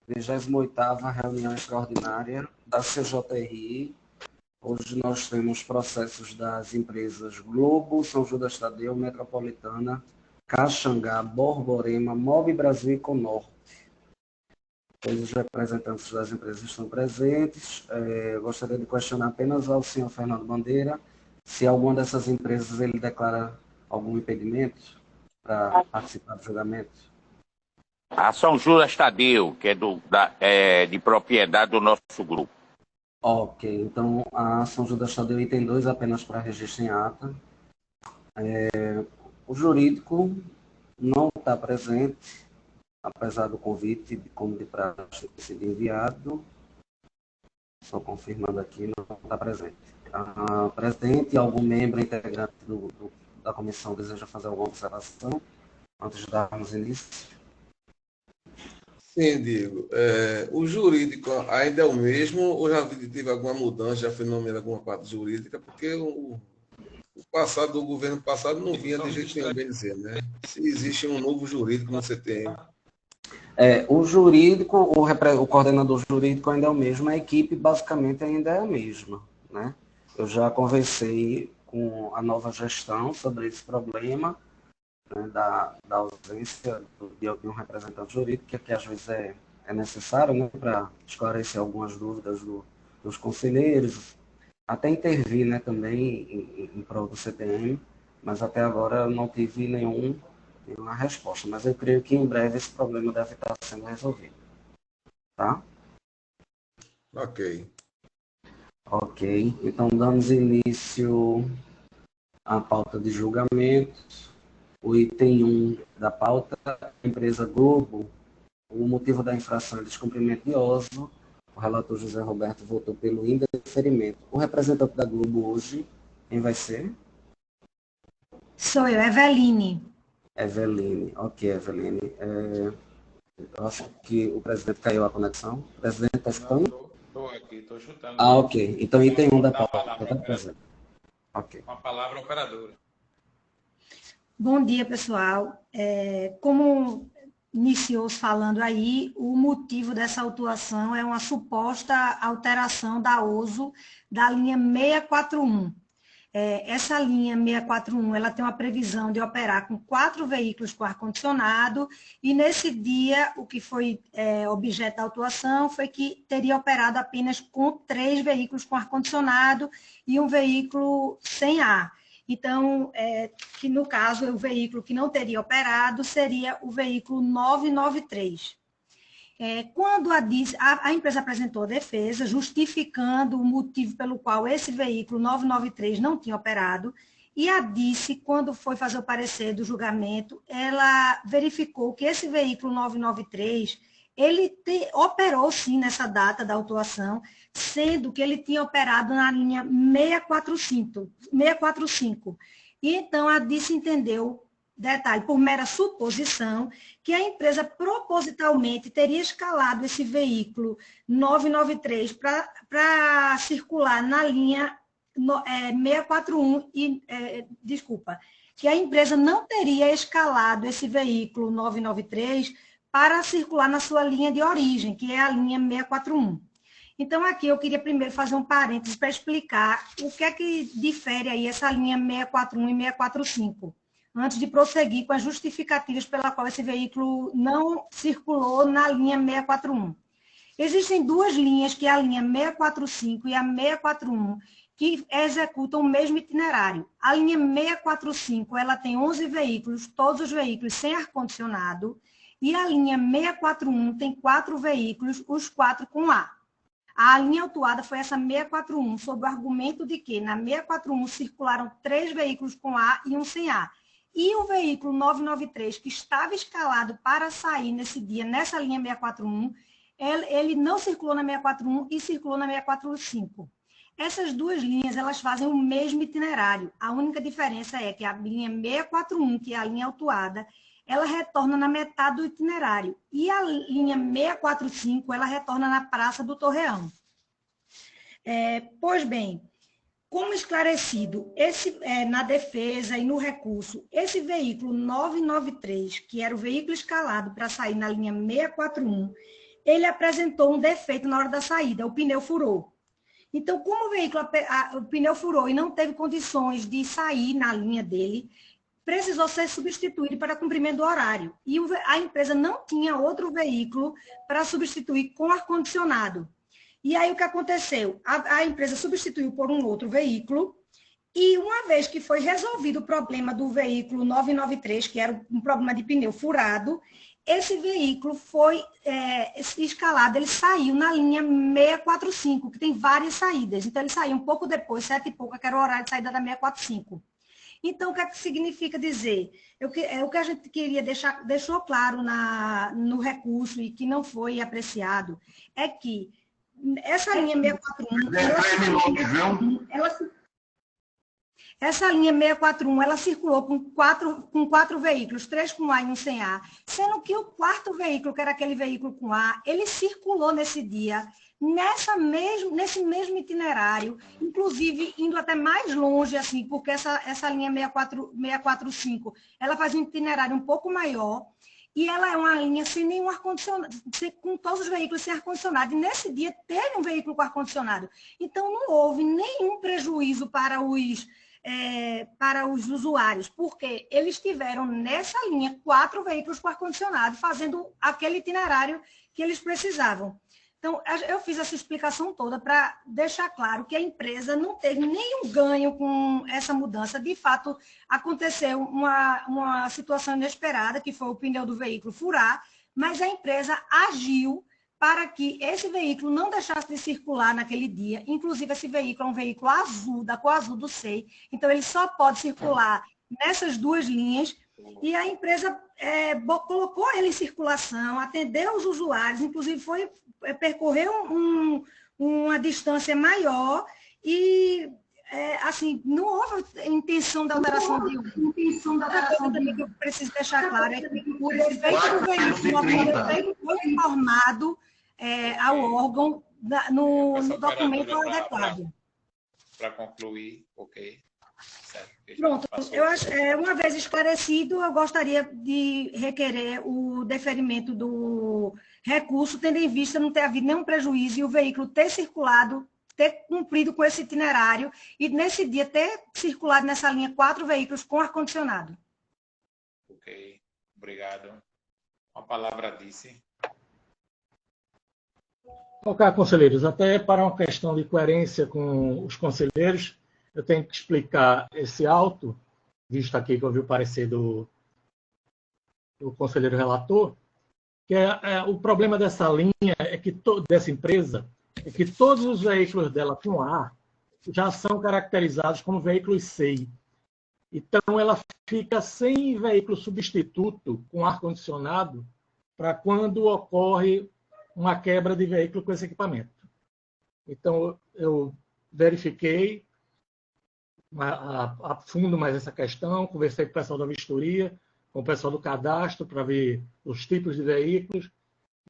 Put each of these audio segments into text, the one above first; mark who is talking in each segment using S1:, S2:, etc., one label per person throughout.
S1: 28ª reunião extraordinária da CJRI. Hoje nós temos processos das empresas Globo, São Judas Tadeu, Metropolitana, Caxangá, Borborema, Mob Brasil e Conorte. Todos os representantes das empresas estão presentes. Gostaria de questionar apenas ao senhor Fernando Bandeira se alguma dessas empresas ele declara algum impedimento para participar do julgamento.
S2: A São Judas Tadeu, que é de propriedade do nosso grupo.
S1: Ok, então a São Judas Tadeu item 2 apenas para registro em ata. O jurídico não está presente, apesar do convite, como de praxe, ter sido enviado. Só confirmando aqui, não está presente. A presidente e algum membro integrante da comissão deseja fazer alguma observação antes de darmos início?
S3: Sim, Diego. O jurídico ainda é o mesmo ou já teve alguma mudança, já foi nomeada alguma parte jurídica? Porque o passado, do governo passado, não vinha de jeito nenhum, bem dizer, né? Se existe um novo jurídico no CTM.
S1: O jurídico, o coordenador jurídico ainda é o mesmo, a equipe basicamente ainda é a mesma, né? Eu já conversei com a nova gestão sobre esse problema, né, da ausência de um representante jurídico, que às vezes é necessário, né, para esclarecer algumas dúvidas dos conselheiros, até intervir, né, também em prol do CTM, mas até agora eu não tive nenhuma resposta, mas eu creio que em breve esse problema deve estar sendo resolvido. Tá?
S3: Ok.
S1: Ok, então damos início à pauta de julgamento. O item 1 da pauta, empresa Globo, o motivo da infração é descumprimento de Oslo. O relator José Roberto votou pelo indeferimento. O representante da Globo hoje, quem vai ser?
S4: Sou eu, Eveline.
S1: Eveline. Ok, Eveline. Eu acho que o presidente caiu a conexão. O presidente está escutando?
S5: Estou aqui, estou chutando.
S1: Ok. Então, item 1 da pauta. Está presente. Ok.
S5: Uma palavra operadora.
S4: Bom dia, pessoal. Como iniciou-se falando aí, o motivo dessa autuação é uma suposta alteração da OSO da linha 641. Essa linha 641, ela tem uma previsão de operar com 4 veículos com ar-condicionado, e nesse dia, o que foi objeto da autuação foi que teria operado apenas com 3 veículos com ar-condicionado e um veículo sem ar. Então, que no caso, o veículo que não teria operado seria o veículo 993. Quando a empresa apresentou a defesa, justificando o motivo pelo qual esse veículo 993 não tinha operado, e a DICE, quando foi fazer o parecer do julgamento, ela verificou que esse veículo 993, ele operou sim nessa data da autuação, sendo que ele tinha operado na linha 645. E então a DICE entendeu, detalhe, por mera suposição, que a empresa propositalmente teria escalado esse veículo 993 para circular na linha 641, que a empresa não teria escalado esse veículo 993 para circular na sua linha de origem, que é a linha 641. Então, aqui eu queria primeiro fazer um parênteses para explicar o que é que difere aí essa linha 641 e 645. Antes de prosseguir com as justificativas pela qual esse veículo não circulou na linha 641. Existem 2 linhas, que é a linha 645 e a 641, que executam o mesmo itinerário. A linha 645, ela tem 11 veículos, todos os veículos sem ar-condicionado, e a linha 641 tem 4 veículos, os 4 com ar. A linha autuada foi essa 641, sob o argumento de que na 641 circularam 3 veículos com ar e um sem ar. E o veículo 993, que estava escalado para sair nesse dia, nessa linha 641, ele não circulou na 641 e circulou na 645. Essas 2 linhas, elas fazem o mesmo itinerário. A única diferença é que a linha 641, que é a linha autuada, ela retorna na metade do itinerário. E a linha 645, ela retorna na Praça do Torreão. Pois bem, como esclarecido, na defesa e no recurso, esse veículo 993, que era o veículo escalado para sair na linha 641, ele apresentou um defeito na hora da saída, o pneu furou. Então, como o veículo, o pneu furou e não teve condições de sair na linha dele, precisou ser substituído para cumprimento do horário. E a empresa não tinha outro veículo para substituir com ar-condicionado. E aí o que aconteceu? A empresa substituiu por um outro veículo, e uma vez que foi resolvido o problema do veículo 993, que era um problema de pneu furado, esse veículo foi escalado, ele saiu na linha 645, que tem várias saídas. Então, ele saiu um pouco depois, 7 e pouco, que era o horário de saída da 645. Então, o que é que significa dizer? O que a gente queria deixou claro no recurso e que não foi apreciado, é que essa linha 641, essa linha 641, ela circulou com quatro veículos, 3 com A e 1 sem A, sendo que o quarto veículo, que era aquele veículo com A, ele circulou nesse dia, nesse mesmo itinerário, inclusive indo até mais longe, assim, porque essa linha 645, ela faz um itinerário um pouco maior, e ela é uma linha sem nenhum ar-condicionado, com todos os veículos sem ar-condicionado. E nesse dia teve um veículo com ar-condicionado. Então, não houve nenhum prejuízo para os usuários, porque eles tiveram nessa linha 4 veículos com ar-condicionado, fazendo aquele itinerário que eles precisavam. Então, eu fiz essa explicação toda para deixar claro que a empresa não teve nenhum ganho com essa mudança. De fato, aconteceu uma situação inesperada, que foi o pneu do veículo furar, mas a empresa agiu para que esse veículo não deixasse de circular naquele dia. Inclusive, esse veículo é um veículo azul, da cor azul do SEI, então ele só pode circular nessas 2 linhas, e a empresa colocou ele em circulação, atendeu os usuários, inclusive percorreu uma distância maior e, assim, não houve intenção de alteração de uso. Que eu preciso deixar claro é que o defeito do veículo foi informado ao órgão no documento adequado.
S5: Para concluir, ok. Certo.
S4: Pronto, eu acho, uma vez esclarecido, eu gostaria de requerer o deferimento do recurso, tendo em vista não ter havido nenhum prejuízo e o veículo ter circulado, ter cumprido com esse itinerário e nesse dia ter circulado nessa linha 4 veículos com ar-condicionado.
S5: Ok, obrigado. A palavra disse.
S6: Ok, conselheiros, até para uma questão de coerência com os conselheiros, eu tenho que explicar esse auto, visto aqui que eu vi o parecer do conselheiro relator, que o problema dessa linha, dessa empresa, é que todos os veículos dela com ar já são caracterizados como veículos SEI. Então, ela fica sem veículo substituto com ar-condicionado para quando ocorre uma quebra de veículo com esse equipamento. Então, eu verifiquei a fundo mais essa questão, conversei com o pessoal da vistoria, com o pessoal do cadastro, para ver os tipos de veículos,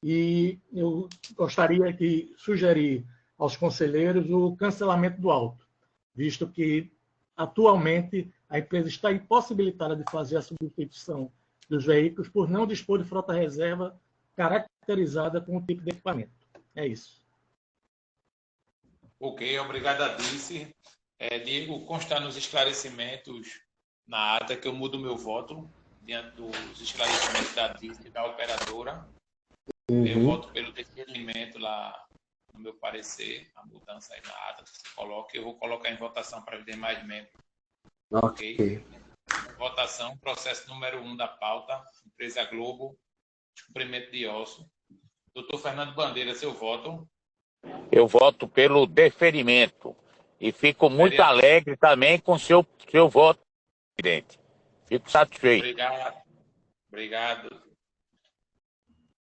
S6: e eu gostaria de sugerir aos conselheiros o cancelamento do auto, visto que, atualmente, a empresa está impossibilitada de fazer a substituição dos veículos por não dispor de frota reserva caracterizada com o tipo de equipamento. É isso.
S5: Ok, obrigado, Adice. Diego, constar nos esclarecimentos na ata que eu mudo meu voto diante dos esclarecimentos da Adice e da operadora. Eu voto pelo deferimento lá no meu parecer, a mudança aí na ata que se coloca. Eu vou colocar em votação para os demais membros. Ok. Votação, processo número 1 da pauta, Empresa Globo, descumprimento de osso. Doutor Fernando Bandeira, seu voto?
S2: Eu voto pelo deferimento. E fico muito alegre também com seu voto, presidente. Fico satisfeito.
S5: Obrigado.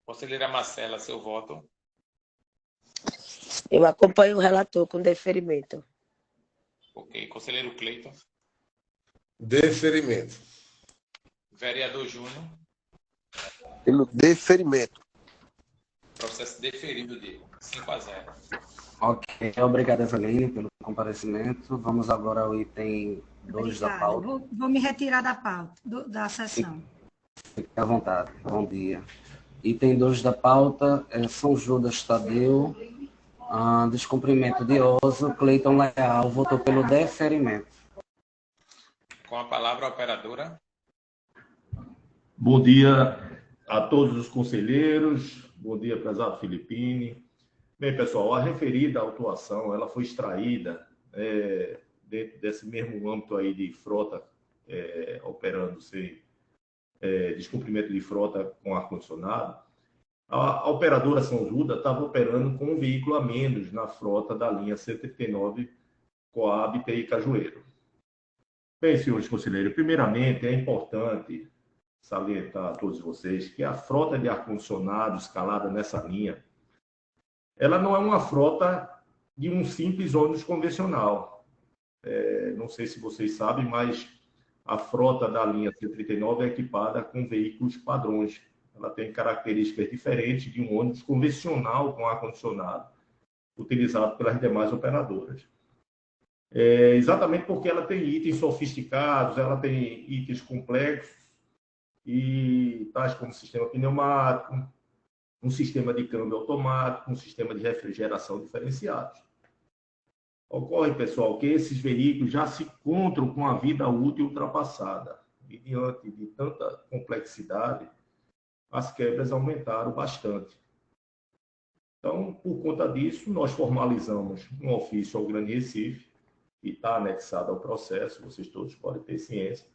S5: Conselheira Marcela, seu voto?
S7: Eu acompanho o relator com deferimento.
S5: Ok. Conselheiro Cleiton?
S3: Deferimento.
S5: Vereador Júnior?
S8: Pelo deferimento.
S5: Processo deferido, Diego. 5-0.
S1: Ok, obrigado, Eveline, pelo comparecimento. Vamos agora ao item 2 da pauta.
S4: Vou me retirar da pauta, da sessão.
S1: Fique à vontade. Bom dia. Item 2 da pauta é São Judas Tadeu. Descumprimento de Oso. Cleiton Leal votou pelo deferimento.
S5: Com a palavra a operadora.
S9: Bom dia a todos os conselheiros. Bom dia, prezado Filipine. Bem, pessoal, a referida autuação, ela foi extraída dentro desse mesmo âmbito aí de frota operando sem descumprimento de frota com ar-condicionado. A operadora São Judas estava operando com um veículo a menos na frota da linha 139 Coab TI Cajueiro. Bem, senhores conselheiros, primeiramente é importante salientar a todos vocês que a frota de ar-condicionado escalada nessa linha, ela não é uma frota de um simples ônibus convencional. Não sei se vocês sabem, mas a frota da linha 139 é equipada com veículos padrões. Ela tem características diferentes de um ônibus convencional com ar-condicionado, utilizado pelas demais operadoras. Exatamente porque ela tem itens sofisticados, ela tem itens complexos, e tais como sistema pneumático, um sistema de câmbio automático, um sistema de refrigeração diferenciados. Ocorre, pessoal, que esses veículos já se encontram com a vida útil ultrapassada. E diante de tanta complexidade, as quebras aumentaram bastante. Então, por conta disso, nós formalizamos um ofício ao Grande Recife, que está anexado ao processo, vocês todos podem ter ciência,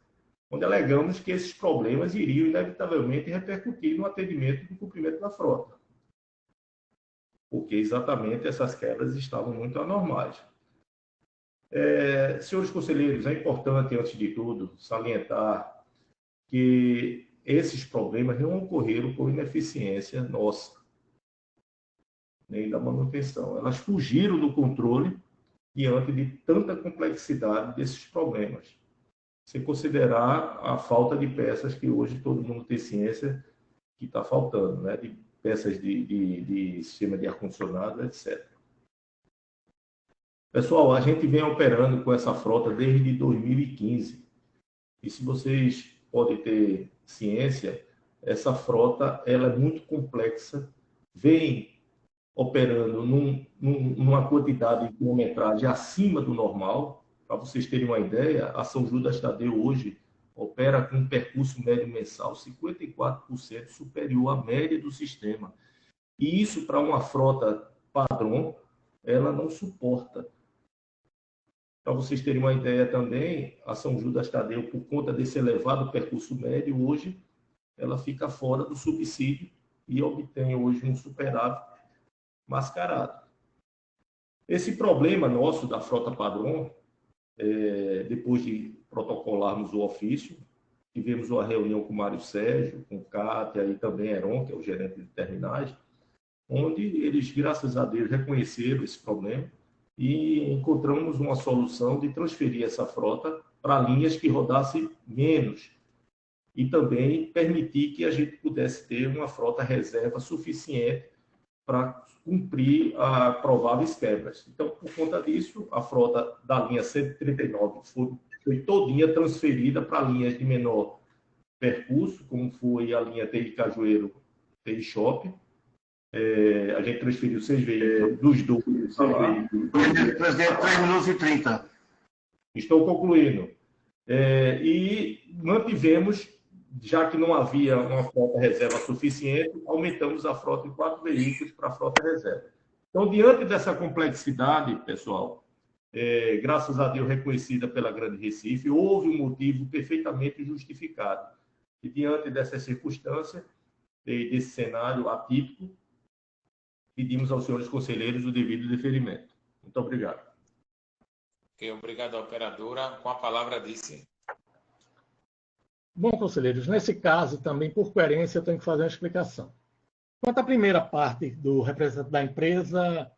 S9: onde alegamos que esses problemas iriam inevitavelmente repercutir no atendimento do cumprimento da frota. Porque exatamente essas quebras estavam muito anormais. Senhores conselheiros, é importante, antes de tudo, salientar que esses problemas não ocorreram por ineficiência nossa, nem da manutenção. Elas fugiram do controle diante de tanta complexidade desses problemas. Se considerar a falta de peças que hoje todo mundo tem ciência que está faltando, né? De peças de sistema de ar-condicionado, etc. Pessoal, a gente vem operando com essa frota desde 2015. E se vocês podem ter ciência, essa frota ela é muito complexa, vem operando numa quantidade de quilometragem acima do normal. Para vocês terem uma ideia, a São Judas Tadeu hoje opera com um percurso médio mensal 54% superior à média do sistema. E isso, para uma frota padrão, ela não suporta. Para vocês terem uma ideia também, a São Judas Tadeu, por conta desse elevado percurso médio, hoje ela fica fora do subsídio e obtém hoje um superávit mascarado. Esse problema nosso da frota padrão, depois de protocolarmos o ofício, tivemos uma reunião com o Mário Sérgio, com o Cátia e também Heron, que é o gerente de terminais, onde eles, graças a Deus, reconheceram esse problema e encontramos uma solução de transferir essa frota para linhas que rodassem menos e também permitir que a gente pudesse ter uma frota reserva suficiente para cumprir prováveis quebras. Então, por conta disso, a frota da linha 139 foi todinha transferida para linhas de menor percurso, como foi a linha TI Cajueiro, TI Shop. A gente transferiu 6 veículos dos 12 para lá.
S10: Presidente, 3 minutos e 30.
S9: Estou concluindo. E mantivemos, já que não havia uma frota reserva suficiente, aumentamos a frota em 4 veículos para a frota reserva. Então, diante dessa complexidade, pessoal, graças a Deus reconhecida pela Grande Recife, houve um motivo perfeitamente justificado. E diante dessa circunstância, desse cenário atípico, pedimos aos senhores conselheiros o devido deferimento. Muito obrigado.
S5: Ok, obrigado, operadora. Com a palavra, disse.
S6: Bom, conselheiros, nesse caso, também, por coerência, eu tenho que fazer uma explicação. Quanto à primeira parte do representante da empresa,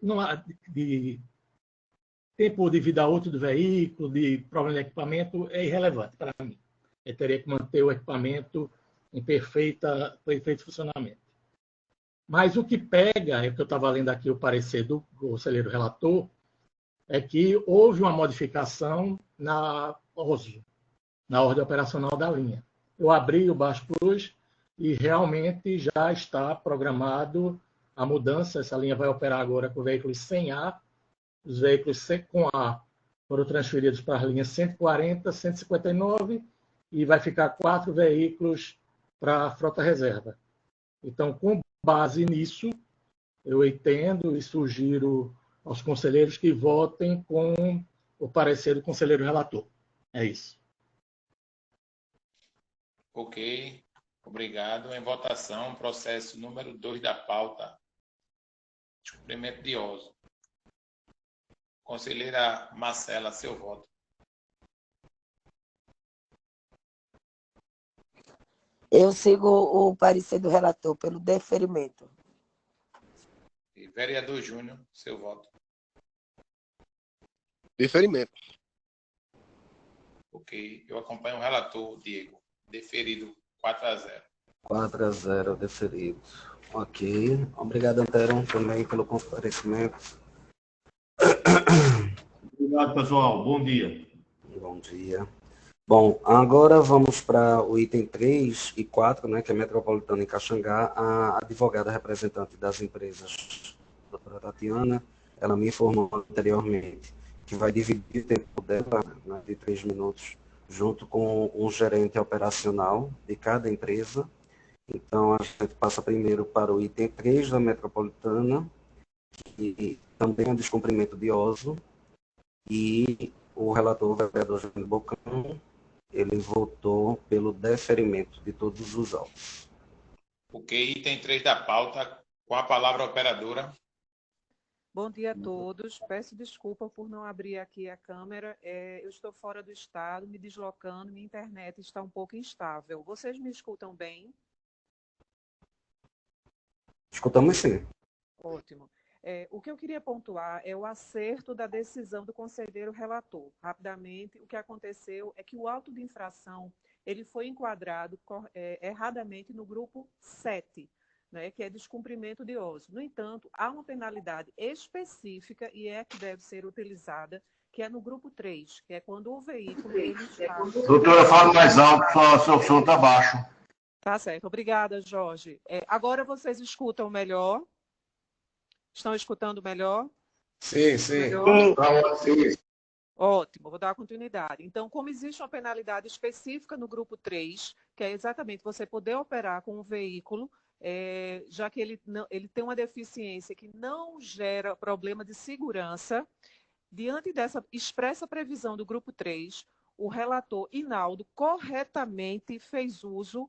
S6: não há de tempo de vida útil do veículo, de problema de equipamento, é irrelevante para mim. Eu teria que manter o equipamento em perfeito funcionamento. Mas o que pega, é que eu estava lendo aqui o parecer do conselheiro relator, é que houve uma modificação na OSO, na ordem operacional da linha. Eu abri o Baixo Plus e realmente já está programado a mudança. Essa linha vai operar agora com veículos sem A. Os veículos com A foram transferidos para as linhas 140, 159 e vai ficar 4 veículos para a frota reserva. Então, com base nisso, eu entendo e sugiro aos conselheiros que votem com o parecer do conselheiro relator. É isso.
S5: Ok, obrigado. Em votação, processo número 2 da pauta. Descumprimento de OSO. Conselheira Marcela, seu voto.
S7: Eu sigo o parecer do relator pelo deferimento.
S5: E vereador Júnior, seu voto.
S8: Deferimento.
S5: Ok, eu acompanho o relator, Diego. Deferido 4-0.
S1: 4-0 deferido. Ok. Obrigado, Antero, também pelo comparecimento.
S9: Obrigado, pessoal. Bom dia.
S1: Bom dia. Bom, agora vamos para o item 3 e 4, né, que é Metropolitana em Caxangá. A advogada representante das empresas, a doutora Tatiana, ela me informou anteriormente que vai dividir o tempo dela, né, de 3 minutos, junto com um gerente operacional de cada empresa. Então, a gente passa primeiro para o item 3 da Metropolitana, que também é um descumprimento de OSO, e o relator, o vereador Júnior Bocão, ele votou pelo deferimento de todos os autos.
S5: Ok, item 3 da pauta, com a palavra a operadora.
S11: Bom dia a todos. Peço desculpa por não abrir aqui a câmera. Eu estou fora do estado, me deslocando, minha internet está um pouco instável. Vocês me escutam bem?
S1: Escutamos sim.
S11: Ótimo. O que eu queria pontuar é o acerto da decisão do conselheiro relator. Rapidamente, o que aconteceu é que o auto de infração ele foi enquadrado erradamente no grupo 7, né, que é descumprimento de OSO. No entanto, há uma penalidade específica e é que deve ser utilizada, que é no grupo 3, que é quando o veículo ele está...
S10: Doutora, fala mais alto, seu som está baixo.
S11: Tá certo, obrigada, Jorge. Agora vocês escutam melhor? Estão escutando melhor?
S3: Sim, sim.
S11: Sim. Ótimo, vou dar continuidade. Então, como existe uma penalidade específica no grupo 3, que é exatamente você poder operar com um veículo, já que ele tem uma deficiência que não gera problema de segurança, diante dessa expressa previsão do grupo 3, o relator Inaldo corretamente fez uso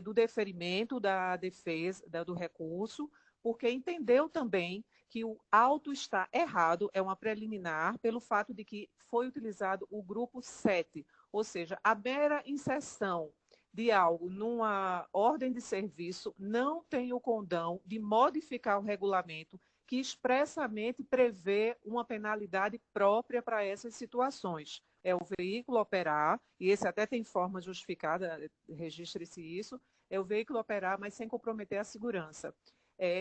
S11: do deferimento da defesa, do recurso, porque entendeu também que o auto está errado, é uma preliminar, pelo fato de que foi utilizado o grupo 7, ou seja, a mera inserção de algo numa ordem de serviço não tem o condão de modificar o regulamento que expressamente prevê uma penalidade própria para essas situações. É o veículo operar, e esse até tem forma justificada, registre-se isso, é o veículo operar, mas sem comprometer a segurança.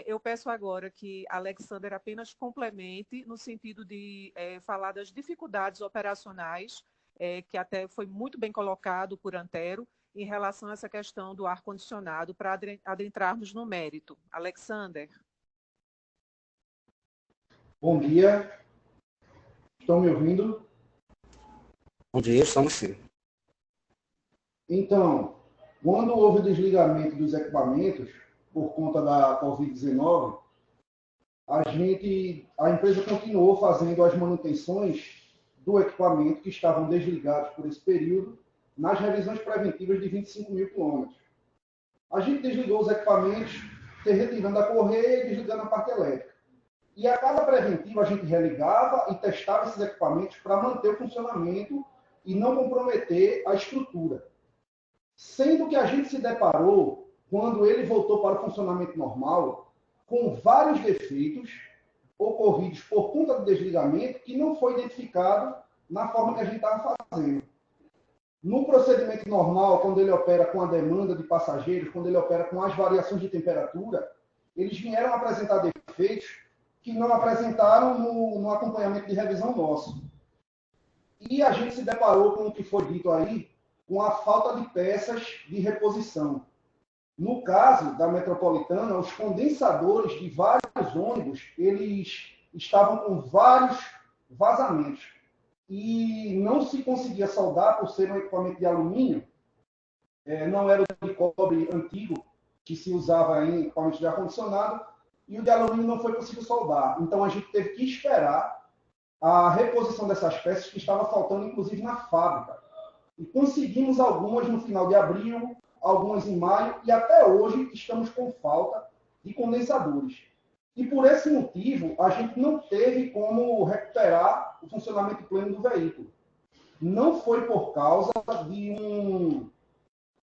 S11: Eu peço agora que Alexander apenas complemente no sentido de falar das dificuldades operacionais, que até foi muito bem colocado por Antero, em relação a essa questão do ar-condicionado, para adentrarmos no mérito. Alexander.
S12: Bom dia. Estão me ouvindo?
S1: Bom dia, estamos sim.
S12: Então, quando houve o desligamento dos equipamentos, por conta da Covid-19, a empresa continuou fazendo as manutenções do equipamento que estavam desligados por esse período, nas revisões preventivas de 25 mil quilômetros. A gente desligou os equipamentos, retirando a correia e desligando a parte elétrica. E a cada preventiva a gente religava e testava esses equipamentos para manter o funcionamento e não comprometer a estrutura. Sendo que a gente se deparou, quando ele voltou para o funcionamento normal, com vários defeitos ocorridos por conta do desligamento que não foi identificado na forma que a gente estava fazendo. No procedimento normal, quando ele opera com a demanda de passageiros, quando ele opera com as variações de temperatura, eles vieram apresentar defeitos que não apresentaram no acompanhamento de revisão nosso. E a gente se deparou com o que foi dito aí, com a falta de peças de reposição. No caso da Metropolitana, os condensadores de vários ônibus, eles estavam com vários vazamentos e não se conseguia soldar por ser um equipamento de alumínio, não era o de cobre antigo que se usava em equipamentos de ar-condicionado, e o de alumínio não foi possível soldar. Então a gente teve que esperar a reposição dessas peças que estava faltando, inclusive, na fábrica. E conseguimos algumas no final de abril, algumas em maio, e até hoje estamos com falta de condensadores. E por esse motivo, a gente não teve como recuperar o funcionamento pleno do veículo. Não foi por causa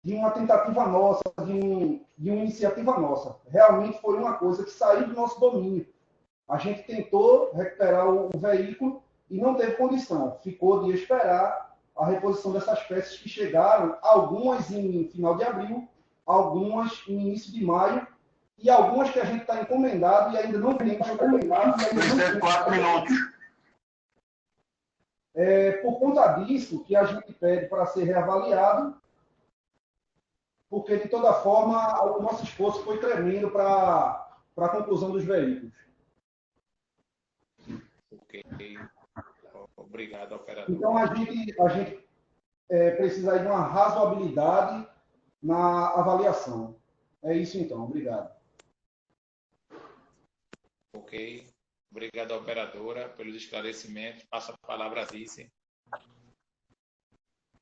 S12: de uma tentativa nossa, de uma iniciativa nossa. Realmente foi uma coisa que saiu do nosso domínio. A gente tentou recuperar o veículo e não teve condição. Ficou de esperar a reposição dessas peças que chegaram, algumas em final de abril, algumas em início de maio, e algumas que a gente está encomendado e ainda não temos encomendado.
S10: 4 minutos.
S12: Por conta disso, que a gente pede para ser reavaliado, porque, de toda forma, o nosso esforço foi tremendo para a conclusão dos veículos.
S5: Ok. Obrigado, operador.
S12: Então, a gente precisa de uma razoabilidade na avaliação. É isso, então. Obrigado.
S5: Ok. Obrigado, operadora, pelos esclarecimentos. Passo a palavra a Dice.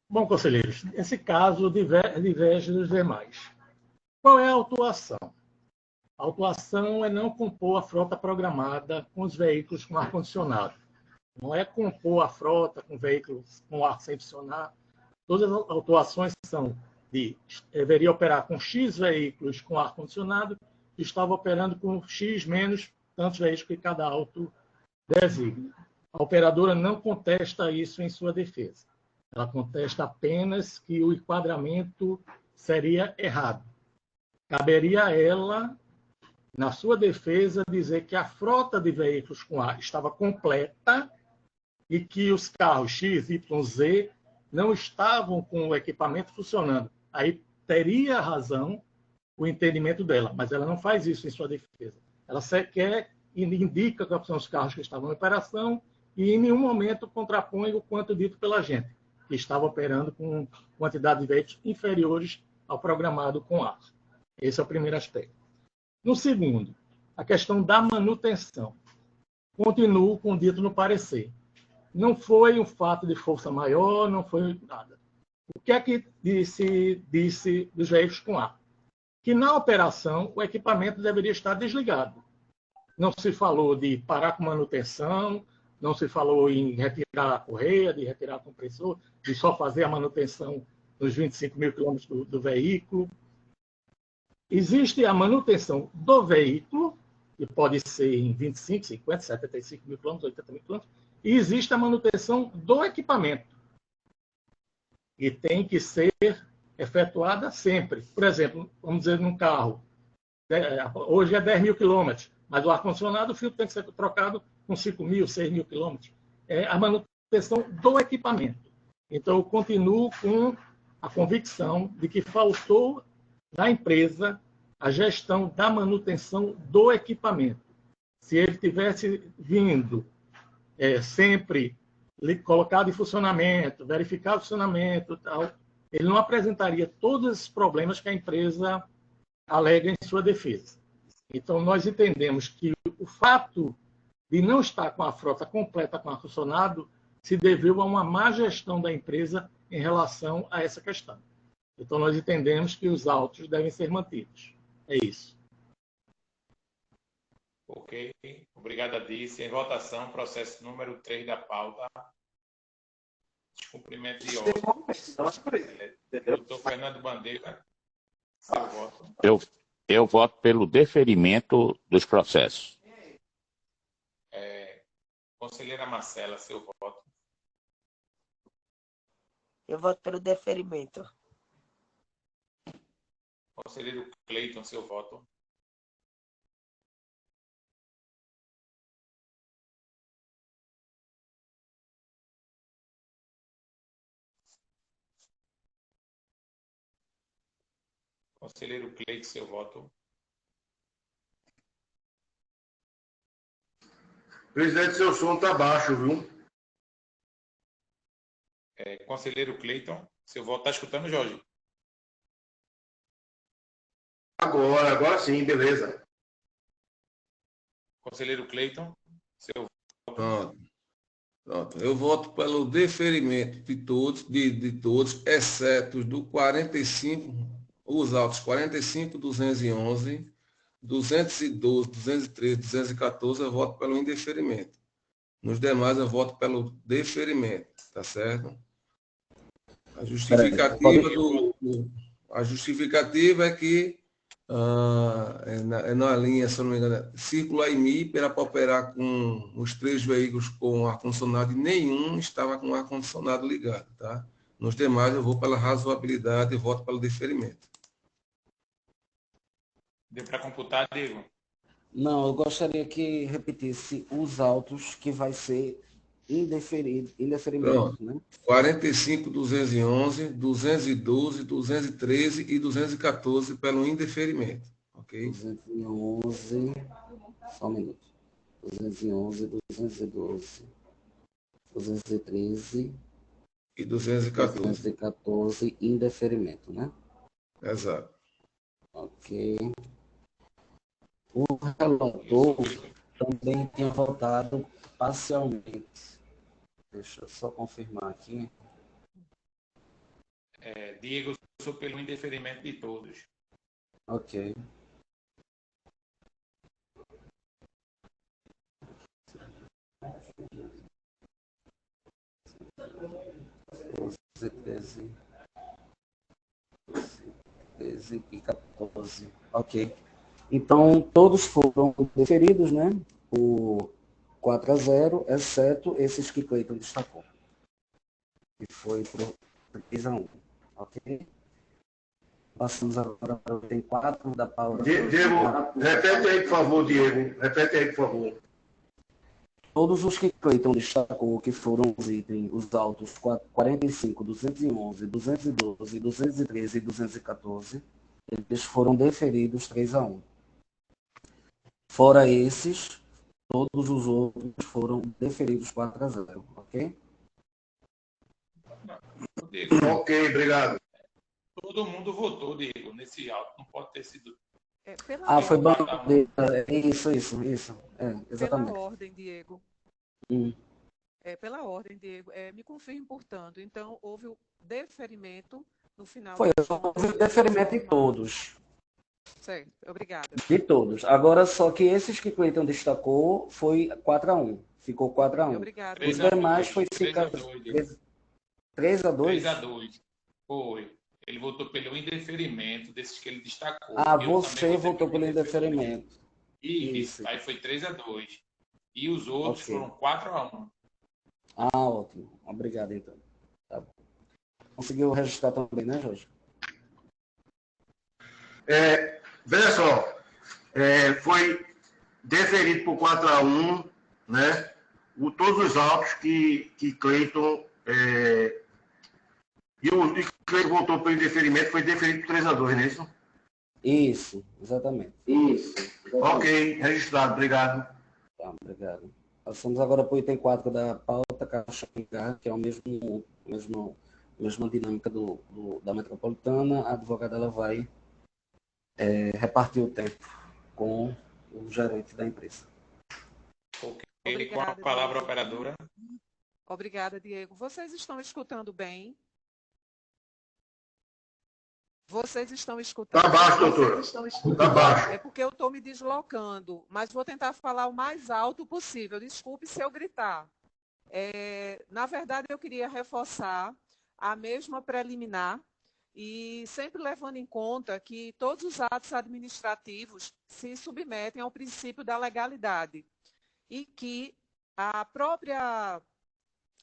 S6: Bom, conselheiros, esse caso diverge dos demais. Qual é a autuação? A autuação é não compor a frota programada com os veículos com ar-condicionado. Não é compor a frota com veículos com ar sem funcionar. Todas as autuações são de deveria operar com X veículos com ar-condicionado e estava operando com X menos tantos veículos que cada auto designa. A operadora não contesta isso em sua defesa. Ela contesta apenas que o enquadramento seria errado. Caberia a ela, na sua defesa, dizer que a frota de veículos com ar estava completa e que os carros X, Y, Z não estavam com o equipamento funcionando. Aí teria razão o entendimento dela, mas ela não faz isso em sua defesa. Ela sequer indica quais são os carros que estavam em operação e em nenhum momento contrapõe o quanto dito pela gente, que estava operando com quantidade de veículos inferiores ao programado com ar. Esse é o primeiro aspecto. No segundo, a questão da manutenção. Continuo com o dito no parecer. Não foi um fato de força maior, não foi nada. O que é que disse dos veículos com ar? Que na operação o equipamento deveria estar desligado. Não se falou de parar com manutenção, não se falou em retirar a correia, de retirar o compressor, de só fazer a manutenção nos 25 mil quilômetros do veículo. Existe a manutenção do veículo, que pode ser em 25, 50, 75 mil quilômetros, 80 mil quilômetros, e existe a manutenção do equipamento, que tem que ser efetuada sempre. Por exemplo, vamos dizer, num carro, hoje é 10 mil quilômetros, mas o ar-condicionado, o filtro tem que ser trocado com 5 mil, 6 mil quilômetros. É a manutenção do equipamento. Então, eu continuo com a convicção de que faltou na empresa a gestão da manutenção do equipamento. Se ele tivesse vindo sempre colocado em funcionamento, verificado o funcionamento, tal, ele não apresentaria todos esses problemas que a empresa alega em sua defesa. Então, nós entendemos que o fato de não estar com a frota completa com ar-condicionado se deveu a uma má gestão da empresa em relação a essa questão. Então, nós entendemos que os autos devem ser mantidos. É isso.
S5: Ok. Obrigado, Adice. Em votação, processo número 3 da pauta. Descumprimento de ordem. Doutor Fernando Bandeira, seu voto.
S2: Eu voto pelo deferimento dos processos.
S5: Conselheira Marcela, seu voto.
S7: Eu voto pelo deferimento.
S5: Conselheiro Cleiton, seu voto. Conselheiro Cleito, seu voto.
S10: Presidente, seu som está baixo, viu?
S5: Conselheiro Cleiton, seu voto. Está escutando, Jorge?
S10: Agora sim, beleza.
S5: Conselheiro Cleiton, seu voto.
S3: Pronto. Eu voto pelo deferimento de todos, exceto os do 45, os autos 45, 211, 212, 213, 214, eu voto pelo indeferimento. Nos demais, eu voto pelo deferimento, tá certo? A justificativa é que na linha, se eu não me engano, Círculo AIMI era para operar com os 3 veículos com ar-condicionado e nenhum estava com ar-condicionado ligado, tá? Nos demais, eu vou pela razoabilidade e voto pelo deferimento.
S5: Deu para computar, Diego?
S1: Não, eu gostaria que repetisse os autos que vai ser indeferimento, né?
S3: 45, 211, 212, 213 e 214 pelo indeferimento, ok?
S1: 211, só um minuto. 211, 212, 213
S3: e 214.
S1: 214, indeferimento, né?
S3: Exato.
S1: Ok. O relator também tinha votado parcialmente. Deixa eu só confirmar aqui.
S5: Diego, eu sou pelo indeferimento de todos.
S1: Ok. Treze e 14. Ok. Então, todos foram deferidos, né? Por 4-0, exceto esses que Cleiton destacou. E foi por 3-1. Ok? Passamos agora para o item 4 da Paula.
S10: Diego, repete aí, por favor, Diego. Repete aí, por favor.
S1: Todos os que Cleiton destacou, que foram os autos 45, 211, 212, 213 e 214, eles foram deferidos 3-1. Fora esses, todos os outros foram deferidos 4-0, ok?
S5: Diego,
S10: ok, obrigado.
S5: Todo mundo votou, Diego, nesse auto. Não pode ter sido...
S1: foi bandeira. Isso. Exatamente.
S11: Pela ordem, Diego. Pela ordem, Diego. Me confirme, portanto. Então, houve o deferimento no final.
S1: Houve o deferimento de todos.
S11: Certo, obrigada.
S1: De todos. Agora, só que esses que Cleiton destacou foi 4-1. Ficou 4-1.
S11: Obrigada.
S1: Os demais foi 3-2.
S5: 3-2. Foi. Ele votou pelo indeferimento desses que ele destacou.
S1: Você votou pelo indeferimento.
S5: Isso. Aí foi 3-2. E os outros foram 4-1.
S1: Ótimo. Obrigado, então. Tá bom. Conseguiu registrar também, né, Jorge?
S10: Veja só, foi deferido por 4-1, né? Todos os autos que Cleiton e Cleiton votou pelo indeferimento foi deferido por 3-2, não é isso?
S1: Isso, exatamente.
S10: Ok, registrado, obrigado.
S1: Tá, obrigado. Passamos agora para o item 4 da pauta, Caixa Pingar, que é a mesma dinâmica da metropolitana. A advogada ela vai repartir o tempo com o gerente da empresa.
S5: Com a palavra, operadora.
S11: Obrigada, Diego. Vocês estão escutando bem? Vocês estão escutando?
S10: Está baixo, doutora. Está baixo.
S11: É porque eu estou me deslocando, mas vou tentar falar o mais alto possível. Desculpe se eu gritar. Na verdade, eu queria reforçar a mesma preliminar e sempre levando em conta que todos os atos administrativos se submetem ao princípio da legalidade e que a própria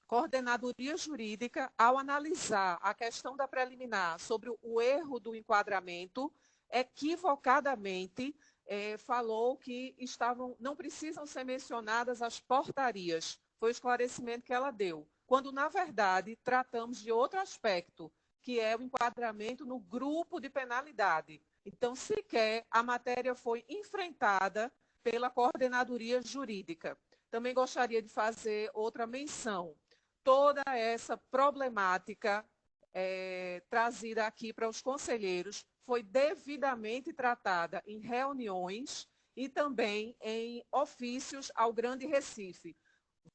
S11: Coordenadoria Jurídica, ao analisar a questão da preliminar sobre o erro do enquadramento, equivocadamente falou que não precisam ser mencionadas as portarias. Foi o esclarecimento que ela deu. Quando, na verdade, tratamos de outro aspecto, que é o enquadramento no grupo de penalidade. Então, sequer a matéria foi enfrentada pela coordenadoria jurídica. Também gostaria de fazer outra menção. Toda essa problemática trazida aqui para os conselheiros foi devidamente tratada em reuniões e também em ofícios ao Grande Recife.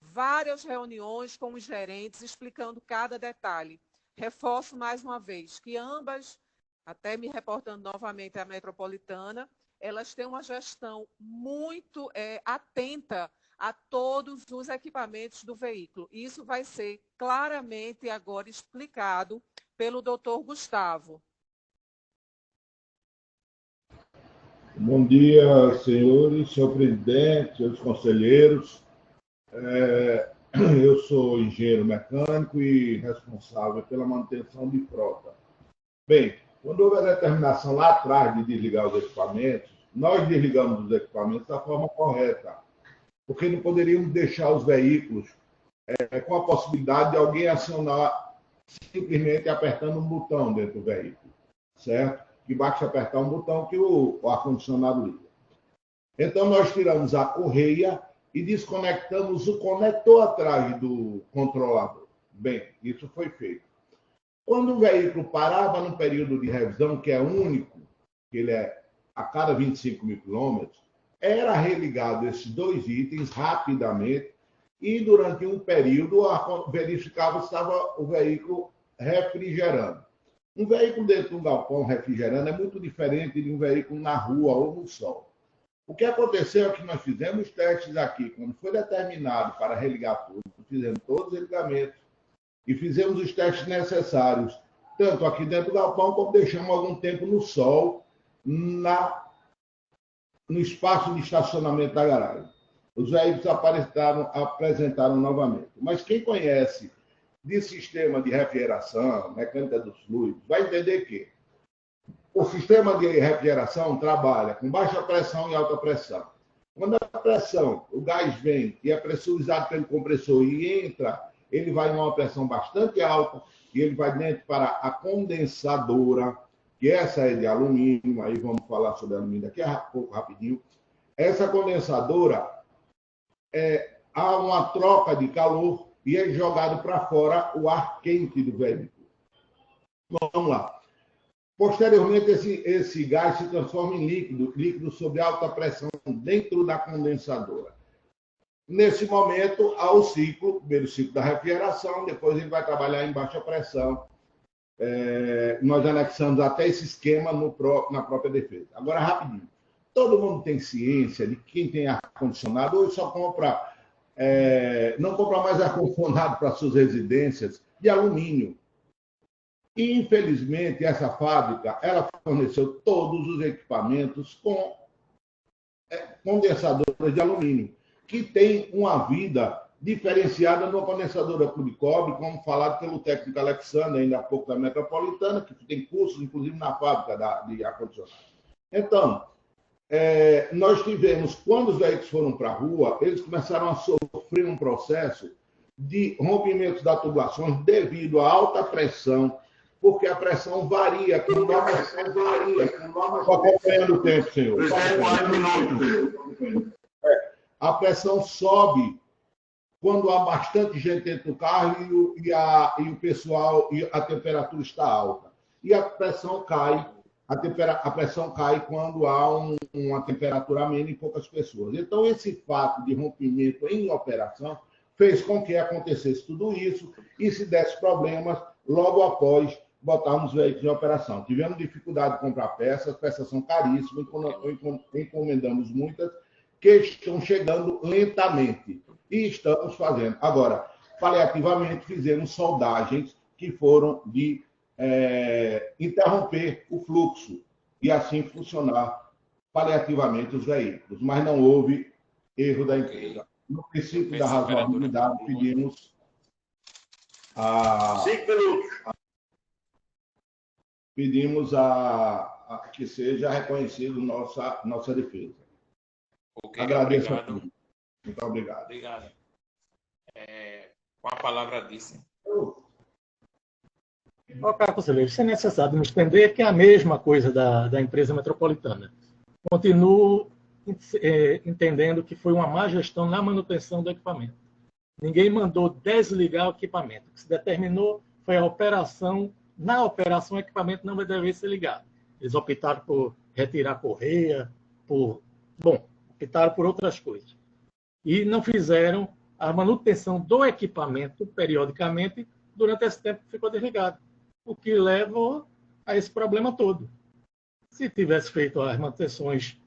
S11: Várias reuniões com os gerentes explicando cada detalhe. Reforço mais uma vez que ambas, até me reportando novamente à metropolitana, elas têm uma gestão muito atenta a todos os equipamentos do veículo. Isso vai ser claramente agora explicado pelo doutor Gustavo.
S13: Bom dia, senhores, senhor presidente, senhores conselheiros. Eu sou engenheiro mecânico e responsável pela manutenção de frota. Bem, quando houve a determinação lá atrás de desligar os equipamentos, nós desligamos os equipamentos da forma correta, porque não poderíamos deixar os veículos com a possibilidade de alguém acionar simplesmente apertando um botão dentro do veículo, certo? Que basta apertar um botão que o ar-condicionado liga. Então, nós tiramos a correia e desconectamos o conector atrás do controlador. Bem, isso foi feito. Quando o veículo parava no período de revisão, que é único, que ele é a cada 25 mil quilômetros, era religado esses dois itens rapidamente e, durante um período, verificava se estava o veículo refrigerando. Um veículo dentro de um galpão refrigerando é muito diferente de um veículo na rua ou no sol. O que aconteceu é que nós fizemos testes aqui, quando foi determinado para religar tudo, fizemos todos os ligamentos e fizemos os testes necessários, tanto aqui dentro do galpão, como deixamos algum tempo no sol, no espaço de estacionamento da garagem. Os veículos apresentaram novamente. Mas quem conhece de sistema de refrigeração, mecânica dos fluidos, vai entender que o sistema de refrigeração trabalha com baixa pressão e alta pressão. Quando a pressão, o gás vem e é pressurizado pelo compressor e entra, ele vai em uma pressão bastante alta e ele vai dentro para a condensadora, que essa é de alumínio, aí vamos falar sobre alumínio daqui a pouco, rapidinho. Essa condensadora, há uma troca de calor e é jogado para fora o ar quente do veículo. Vamos lá. Posteriormente, esse gás se transforma em líquido sob alta pressão dentro da condensadora. Nesse momento, há o ciclo, primeiro ciclo da refrigeração, depois ele vai trabalhar em baixa pressão. Nós anexamos até esse esquema na própria defesa. Agora, rapidinho. Todo mundo tem ciência de que quem tem ar-condicionado hoje só compra, não compra mais ar-condicionado para suas residências de alumínio. E, infelizmente, essa fábrica, ela forneceu todos os equipamentos com condensadoras de alumínio, que tem uma vida diferenciada numa condensadora de cobre, como falado pelo técnico Alexandre, ainda há pouco da Metropolitana, que tem cursos, inclusive, na fábrica de ar-condicionado. Então, nós tivemos, quando os veículos foram para a rua, eles começaram a sofrer um processo de rompimento das tubulações devido à alta pressão, porque a pressão varia. Estou acompanhando o tempo, senhor. A pressão sobe quando há bastante gente dentro do carro e o pessoal, e a temperatura está alta. E a pressão cai. A pressão cai quando há uma temperatura amena em poucas pessoas. Então, esse fato de rompimento em operação fez com que acontecesse tudo isso e se desse problemas logo após botarmos os veículos em operação. Tivemos dificuldade de comprar peças, as peças são caríssimas, encomendamos muitas, que estão chegando lentamente. E estamos fazendo. Agora, paliativamente, fizemos soldagens que foram de interromper o fluxo e assim funcionar paliativamente os veículos. Mas não houve erro da empresa. No princípio da razoabilidade, pedimos que seja reconhecido nossa defesa.
S5: Okay,
S13: agradeço
S5: obrigado.
S13: a todos. Muito obrigado.
S5: Obrigado. Com a palavra disse.
S6: Ok, conselheiro, isso é necessário me estender, que é a mesma coisa da empresa metropolitana. Continuo entendendo que foi uma má gestão na manutenção do equipamento. Ninguém mandou desligar o equipamento. O que se determinou foi a operação. Na operação, o equipamento não vai dever ser ligado. Eles optaram por retirar a correia, optaram por outras coisas. E não fizeram a manutenção do equipamento periodicamente durante esse tempo que ficou desligado. O que levou a esse problema todo. Se tivesse feito as manutenções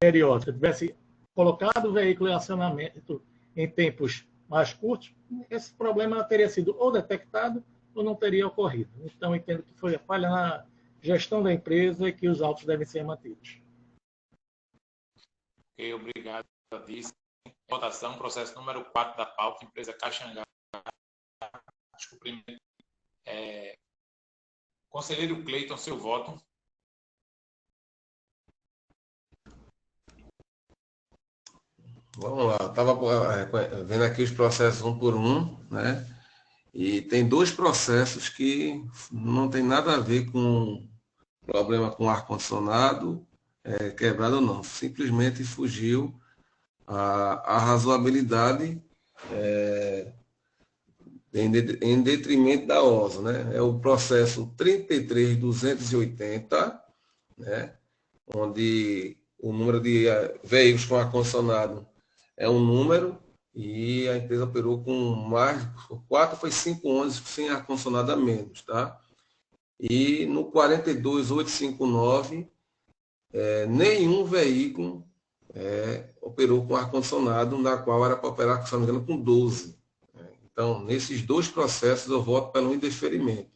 S6: periódicas, tivesse colocado o veículo em acionamento em tempos mais curtos, esse problema teria sido ou detectado ou não teria ocorrido. Então, entendo que foi a falha na gestão da empresa e que os autos devem ser mantidos.
S5: Ok, obrigado. Votação, processo número 4 da pauta, empresa Caxangá. Descumprimento. Conselheiro Cleiton, seu voto.
S3: Vamos lá, estava vendo aqui os processos um por um, né? E tem dois processos que não tem nada a ver com problema com ar-condicionado, quebrado ou não. Simplesmente fugiu a razoabilidade em detrimento da OSA, né? É o processo 33.280, né? Onde o número de veículos com ar-condicionado é um número e a empresa operou com mais, 4 foi 5 ônibus sem ar-condicionado a menos, tá? E no 42.859, nenhum veículo operou com ar-condicionado, na qual era para operar, se não me engano, com 12. Então, nesses dois processos, eu voto pelo indeferimento.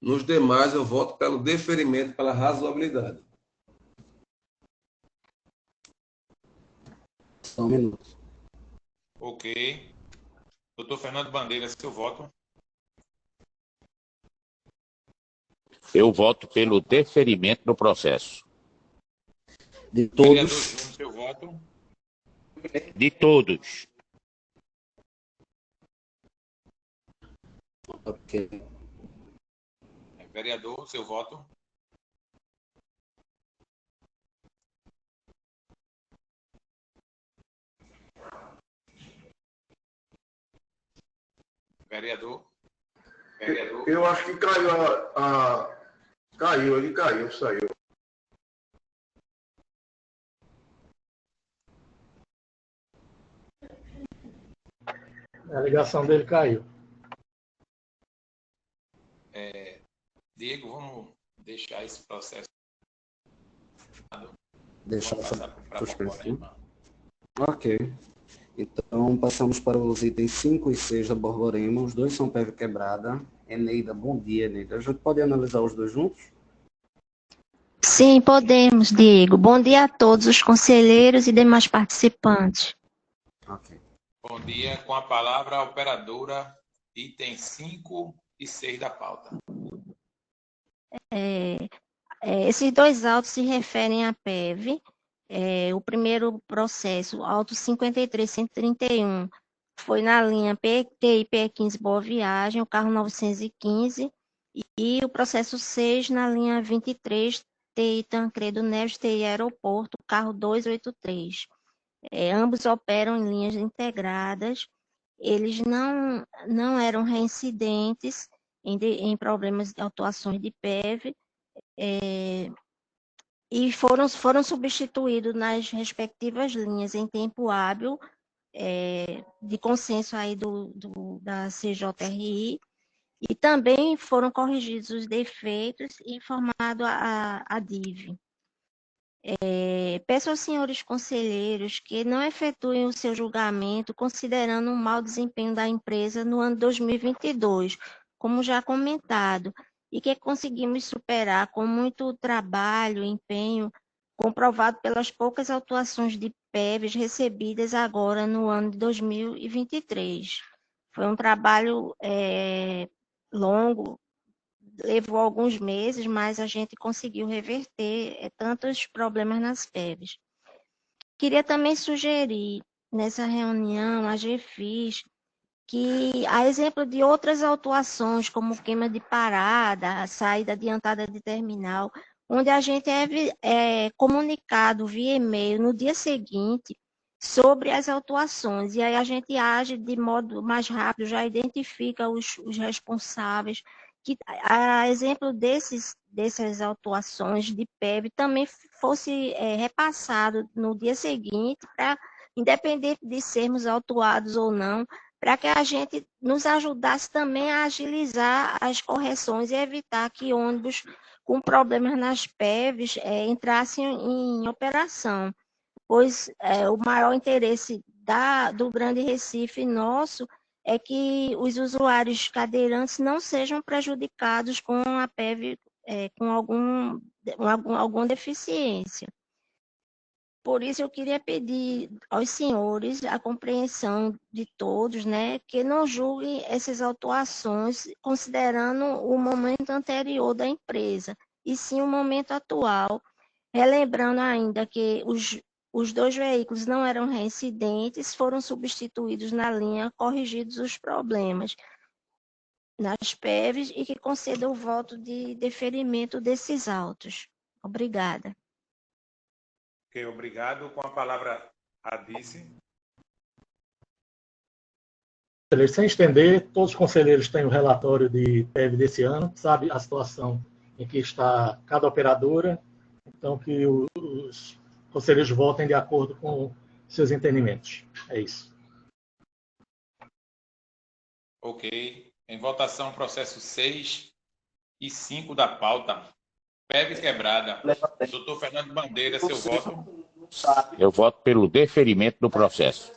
S3: Nos demais, eu voto pelo deferimento, pela razoabilidade.
S1: Só um minuto.
S5: Ok. Doutor Fernando Bandeira, seu voto.
S2: Eu voto pelo deferimento do processo.
S1: De
S5: Vereador
S1: todos.
S5: Júnior, seu voto.
S2: De todos.
S1: Ok.
S5: Vereador, seu voto. Vereador.
S10: Eu acho que caiu ele caiu, saiu.
S6: A ligação dele caiu.
S5: Diego, vamos deixar esse processo.
S1: Deixar
S5: para
S1: suspensivo. Ok. Então, passamos para os itens 5 e 6 da Borborema. Os dois são PEV quebrada. Eneida, bom dia, Eneida. A gente pode analisar os dois juntos?
S14: Sim, podemos, Diego. Bom dia a todos os conselheiros e demais participantes.
S1: Ok.
S5: Bom dia. Com a palavra a operadora, itens 5 e 6 da pauta.
S14: Esses dois autos se referem à PEV. O primeiro processo, auto 53.131, foi na linha TI PE15 Boa Viagem, o carro 915, e o processo 6 na linha 23 TI Tancredo Neves, TI Aeroporto, o carro 283. Ambos operam em linhas integradas, eles não eram reincidentes em problemas de autuações de PEV, e foram substituídos nas respectivas linhas em tempo hábil, de consenso aí da CJRI, e também foram corrigidos os defeitos e informado a DIV. Peço aos senhores conselheiros que não efetuem o seu julgamento considerando um mau desempenho da empresa no ano 2022, como já comentado, e que conseguimos superar com muito trabalho, empenho, comprovado pelas poucas autuações de PEVs recebidas agora no ano de 2023. Foi um trabalho longo, levou alguns meses, mas a gente conseguiu reverter tantos problemas nas PEVs. Queria também sugerir, nessa reunião, a GFIS que, a exemplo de outras autuações, como queima de parada, saída adiantada de terminal, onde a gente é comunicado via e-mail no dia seguinte sobre as autuações, e aí a gente age de modo mais rápido, já identifica os responsáveis, que, a exemplo dessas autuações de PEV, também fosse repassado no dia seguinte, para, independente de sermos autuados ou não, para que a gente nos ajudasse também a agilizar as correções e evitar que ônibus com problemas nas PEVs entrassem em operação, pois o maior interesse do Grande Recife nosso é que os usuários cadeirantes não sejam prejudicados com a PEV com alguma deficiência. Por isso, eu queria pedir aos senhores a compreensão de todos, né, que não julguem essas autuações considerando o momento anterior da empresa, e sim o momento atual, relembrando ainda que os 2 veículos não eram reincidentes, foram substituídos na linha, corrigidos os problemas nas PEVs, e que conceda o voto de deferimento desses autos. Obrigada.
S5: Ok, obrigado. Com a palavra, a Dice.
S6: Sem estender, todos os conselheiros têm o relatório de PEV desse ano, sabe a situação em que está cada operadora, então que os conselheiros votem de acordo com seus entendimentos. É isso.
S5: Ok. Em votação, processo 6 e 5 da pauta. PEV quebrada. Doutor Fernando Bandeira, seu voto.
S2: Eu voto pelo deferimento do processo.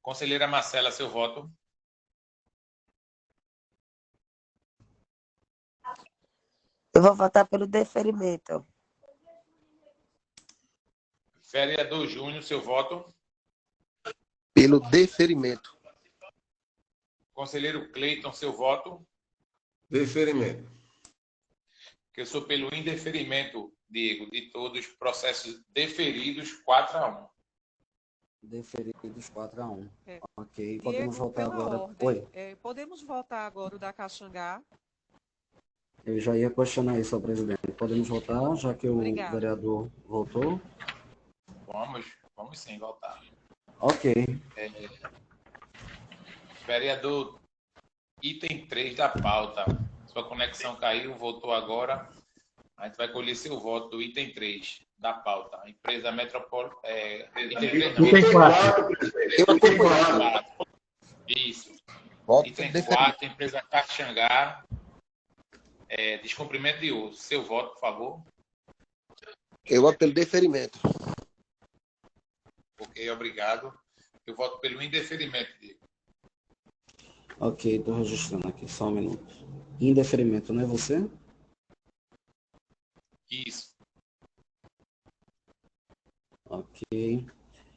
S5: Conselheira Marcela, seu voto.
S7: Eu vou votar pelo deferimento.
S5: Vereador Júnior, seu voto.
S8: Pelo deferimento.
S5: Conselheiro Cleiton, seu voto.
S3: Deferimento.
S5: Que eu sou pelo indeferimento, Diego, de todos os processos deferidos 4-1.
S1: Deferidos 4-1. Ok,
S11: Diego,
S1: podemos votar agora.
S11: Ordem,
S1: Oi.
S11: podemos votar agora o da Caxangá?
S1: Eu já ia questionar isso ao presidente. Podemos votar, já que o vereador votou?
S5: Vamos sim votar.
S1: Ok.
S5: Vereador, item 3 da pauta. Sua conexão caiu, votou agora. A gente vai colher seu voto do item 3 da pauta. Empresa Metropol...
S13: Item 4.
S5: Item 4. Isso.
S8: Voto
S5: Item 4, empresa Caxangá. Descumprimento de uso. Seu voto, por favor.
S8: Eu voto pelo deferimento.
S5: Ok, obrigado. Eu voto pelo indeferimento, Diego.
S1: Ok, estou registrando aqui, só um minuto. Indeferimento, não é você?
S5: Isso.
S1: Ok.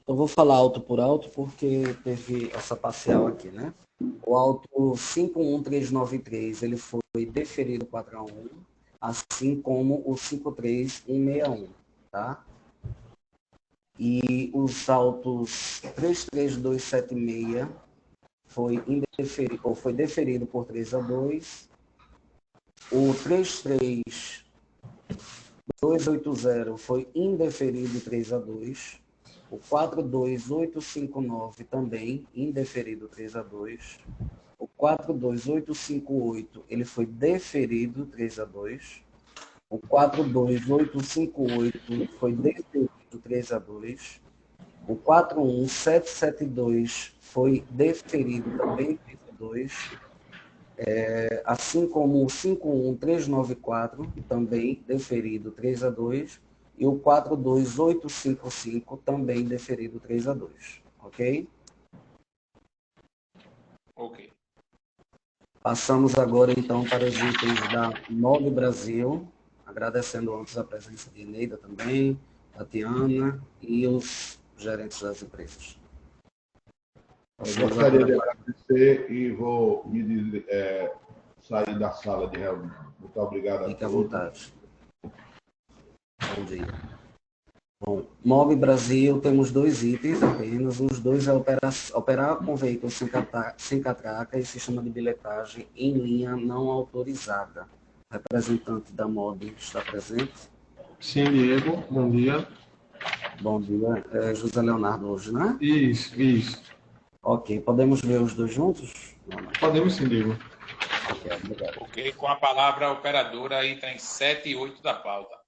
S1: Eu vou falar auto por auto, porque teve essa parcial aqui, né? O auto 51393, ele foi deferido 4-1, assim como o 53161, tá? E os autos 33276 foi deferido por 3-2. O 33280 foi indeferido 3-2. O 42859 também indeferido 3-2. O 42858 ele foi deferido 3-2. O 42858 foi deferido 3-2. O 41772 foi deferido também 3-2. Assim como o 51394 também deferido 3-2. E o 42855 também deferido 3-2. Ok?
S5: Ok.
S1: Passamos agora, então, para os itens da Nove Brasil, agradecendo antes a presença de Eneida também, Tatiana e os gerentes das empresas.
S13: Eu gostaria de agradecer e vou sair da sala de reunião. Muito obrigado a todos.
S1: Fique à vontade. Bom dia. Bom, MOB Brasil, temos 2 itens apenas. Os dois é operar com veículos sem catraca e sistema de bilhetagem em linha não autorizada. O representante da MOB está presente?
S15: Sim, Diego. Bom dia.
S1: Bom dia. É José Leonardo hoje, né?
S15: Isso, isso.
S1: Ok. Podemos ver os dois juntos?
S15: Podemos sim, Diego.
S1: Ok, obrigado.
S5: Ok, com a palavra a operadora, itens 7 e 8 da pauta.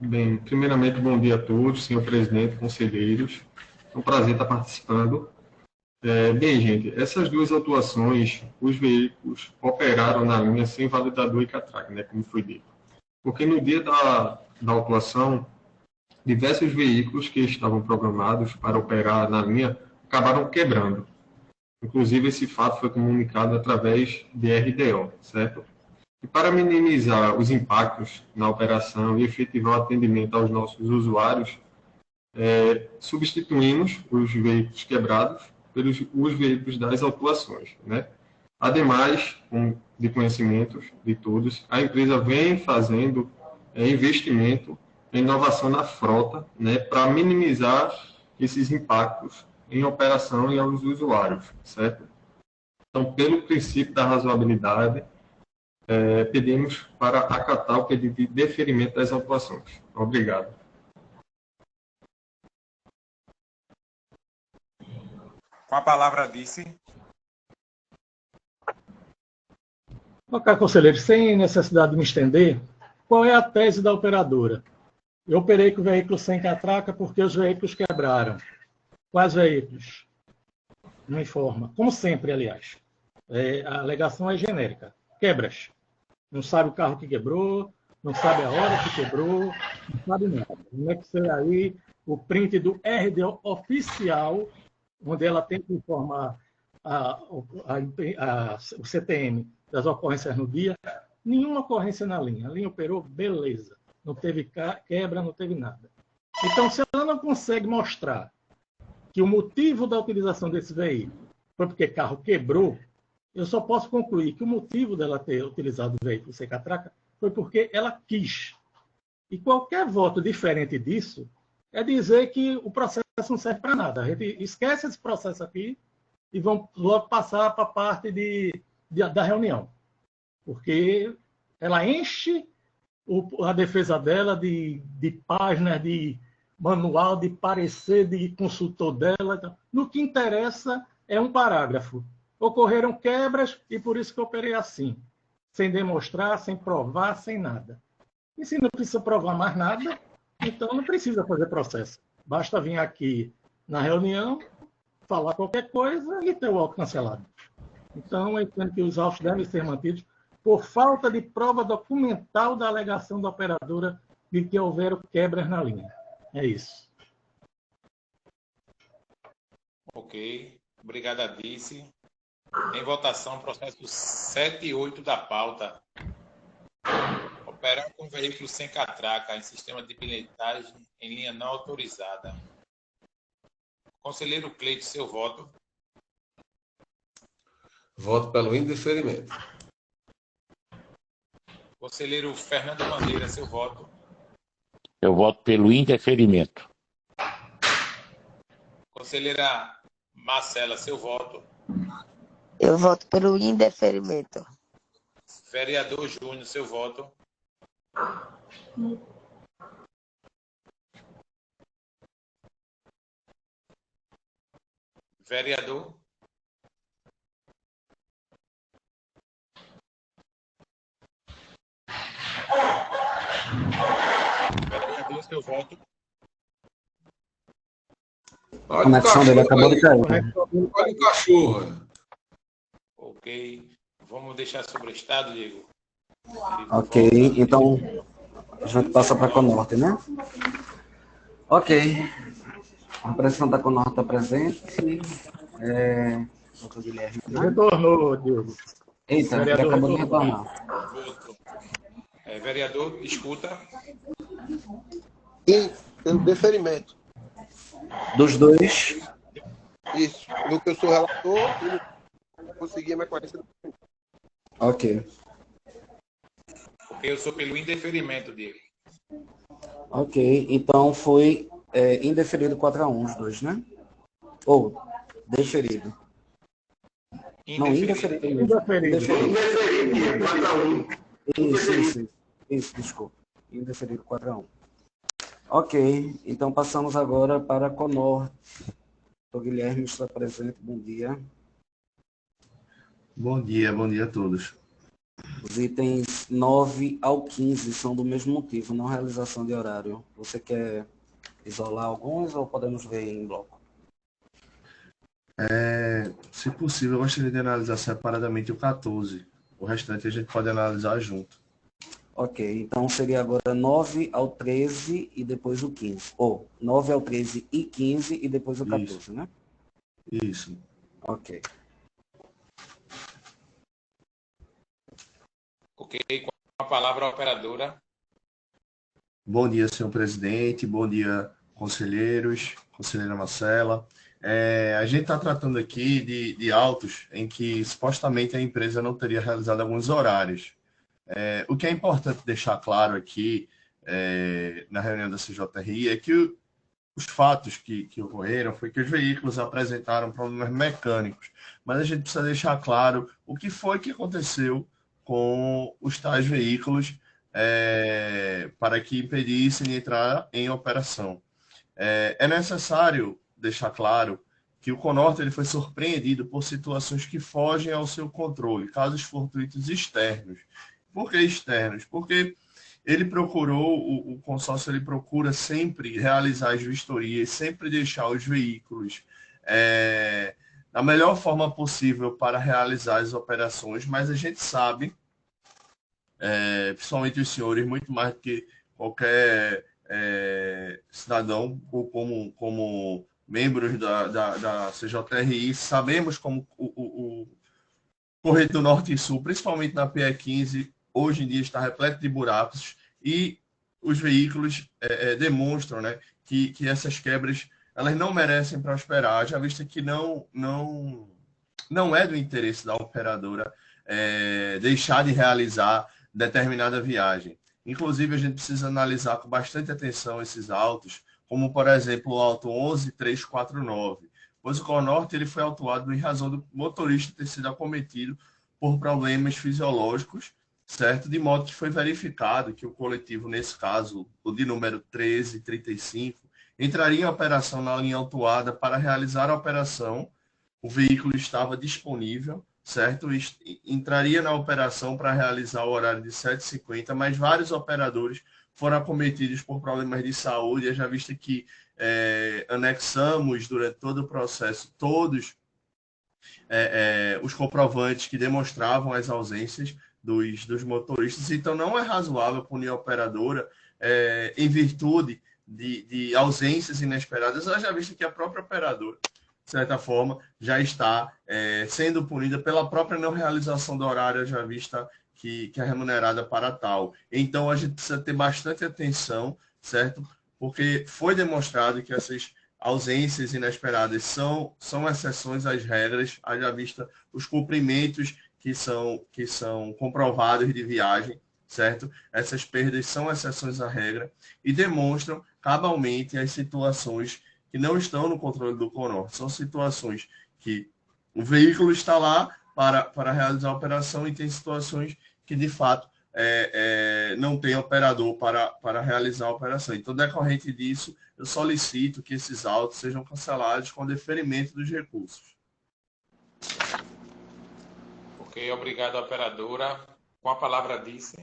S15: Bem, primeiramente, bom dia a todos, senhor presidente, conselheiros. É um prazer estar participando. Bem, gente, essas duas autuações, os veículos operaram na linha sem validador e catraca, né, como foi dito. Porque no dia da autuação, diversos veículos que estavam programados para operar na linha acabaram quebrando. Inclusive, esse fato foi comunicado através de RDO, certo? E para minimizar os impactos na operação e efetivar o atendimento aos nossos usuários, substituímos os veículos quebrados pelos os veículos das autuações, né? Ademais, de conhecimentos de todos, a empresa vem fazendo investimento em inovação na frota, né, para minimizar esses impactos em operação e aos usuários, certo? Então, pelo princípio da razoabilidade, pedimos para acatar o pedido de deferimento das autuações. Obrigado.
S5: Com a palavra, Dice.
S6: Ok, conselheiro, sem necessidade de me estender, qual é a tese da operadora? Eu operei com veículo sem catraca porque os veículos quebraram. Quais veículos? Não informa. Como sempre, aliás. A alegação é genérica. Quebras. Não sabe o carro que quebrou, não sabe a hora que quebrou, não sabe nada. Como é que ser aí o print do RDO oficial, onde ela tem que informar o CTM das ocorrências no dia? Nenhuma ocorrência na linha. A linha operou, beleza. Não teve quebra, não teve nada. Então, se ela não consegue mostrar que o motivo da utilização desse veículo foi porque carro quebrou, eu só posso concluir que o motivo dela ter utilizado o veículo sem catraca foi porque ela quis. E qualquer voto diferente disso é dizer que o processo não serve para nada. A gente esquece esse processo aqui e vamos logo passar para a parte da reunião. Porque ela enche a defesa dela de páginas, de manual, de parecer, de consultor dela. No que interessa é um parágrafo. Ocorreram quebras e por isso que eu operei assim. Sem demonstrar, sem provar, sem nada. E se não precisa provar mais nada, então não precisa fazer processo. Basta vir aqui na reunião, falar qualquer coisa e ter o auto cancelado. Então, eu entendo que os autos devem ser mantidos por falta de prova documental da alegação da operadora de que houveram quebras na linha. É isso.
S5: Ok. Obrigado, Dice. Em votação, processo 7 e 8 da pauta. Operar com veículo sem catraca em sistema de bilhetagem em linha não autorizada. Conselheiro Cleide, seu voto.
S3: Voto pelo indeferimento.
S5: Conselheiro Fernando Bandeira, seu voto.
S2: Eu voto pelo indeferimento.
S5: Conselheira Marcela, seu voto.
S7: Eu voto pelo indeferimento.
S5: Vereador Júnior, seu voto. Vereador. Vereador, seu voto.
S1: A conexão dele acabou de cair.
S3: Olha o cachorro.
S5: Ok. Vamos deixar sobre o estado, Diego.
S1: Ok, então a gente passa para a Conorte, né? Ok. A representante da Conorte está presente. Doutor Guilherme.
S6: Retornou, Diego.
S1: Eita, ele acabou de retornar.
S5: Vereador, escuta.
S8: E pelo deferimento.
S1: Dos dois.
S8: Isso. No que eu sou relator, eu não consegui mais 40.
S1: Ok.
S5: Ok, eu sou pelo indeferimento, Diego.
S1: Ok, então foi indeferido 4-1 os dois, né? Ou deferido. Não, indeferido mesmo.
S10: Indeferido, 4-1.
S1: Isso, desculpa. Indeferido 4-1. Ok, então passamos agora para a Conorte. O Guilherme está presente, bom dia.
S16: Bom dia a todos.
S1: Os itens 9 ao 15 são do mesmo motivo, não realização de horário. Você quer isolar alguns ou podemos ver em bloco?
S16: Se possível, eu gostaria de analisar separadamente o 14. O restante a gente pode analisar junto.
S1: Ok, então seria agora 9 ao 13 e depois o 15. Ou 9 ao 13 e 15 e depois o 14,
S16: Isso.
S1: né?
S16: Isso.
S1: Ok.
S5: Ok, com a palavra a operadora.
S16: Bom dia, senhor presidente. Bom dia, conselheiros, conselheira Marcela. A gente está tratando aqui de autos em que supostamente a empresa não teria realizado alguns horários. O que é importante deixar claro aqui na reunião da CJRI é que os fatos que ocorreram foi que os veículos apresentaram problemas mecânicos, mas a gente precisa deixar claro o que foi que aconteceu com os tais veículos para que impedissem de entrar em operação. É necessário deixar claro que o Conorte ele foi surpreendido por situações que fogem ao seu controle, casos fortuitos externos. Por que externos? Porque ele procurou, o consórcio ele procura sempre realizar as vistorias, sempre deixar os veículos da melhor forma possível para realizar as operações, mas a gente sabe, principalmente os senhores, muito mais do que qualquer cidadão, ou como membros da CJRI, sabemos como o Corredor Norte e Sul, principalmente na PE15, hoje em dia está repleto de buracos e os veículos demonstram, né, que essas quebras elas não merecem prosperar, já visto que não é do interesse da operadora deixar de realizar determinada viagem. Inclusive, a gente precisa analisar com bastante atenção esses autos, como, por exemplo, o auto 11349, pois o Conorte ele foi autuado em razão do motorista ter sido acometido por problemas fisiológicos, certo? De modo que foi verificado que o coletivo, nesse caso, o de número 1335, entraria em operação na linha autuada para realizar a operação. O veículo estava disponível, certo? Entraria na operação para realizar o horário de 7h50, mas vários operadores foram acometidos por problemas de saúde, já visto que anexamos durante todo o processo todos os comprovantes que demonstravam as ausências dos motoristas, então não é razoável punir a operadora em virtude de ausências inesperadas, já visto que a própria operadora, de certa forma, já está sendo punida pela própria não realização do horário, já vista que é remunerada para tal. Então, a gente precisa ter bastante atenção, certo? Porque foi demonstrado que essas ausências inesperadas são exceções às regras, haja vista os cumprimentos que são comprovados de viagem, certo? Essas perdas são exceções à regra e demonstram cabalmente as situações que não estão no controle do Conorte. São situações que o veículo está lá para realizar a operação e tem situações que, de fato, não tem operador para realizar a operação. Então, decorrente disso, eu solicito que esses autos sejam cancelados com deferimento dos recursos.
S5: Ok, obrigado, operadora. Com a palavra, Disse.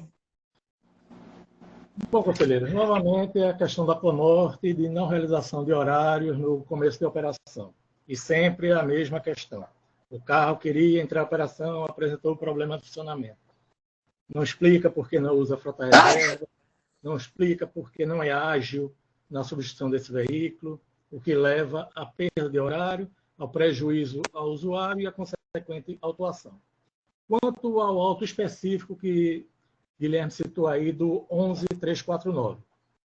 S6: Bom, conselheiros, novamente a questão da Conorte de não realização de horários no começo de operação. E sempre a mesma questão. O carro queria entrar em operação, apresentou problema de funcionamento. Não explica por que não usa frota reserva, não explica por que não é ágil na substituição desse veículo, o que leva à perda de horário, ao prejuízo ao usuário e à consequente autuação. Quanto ao auto específico que Guilherme citou aí do 11349,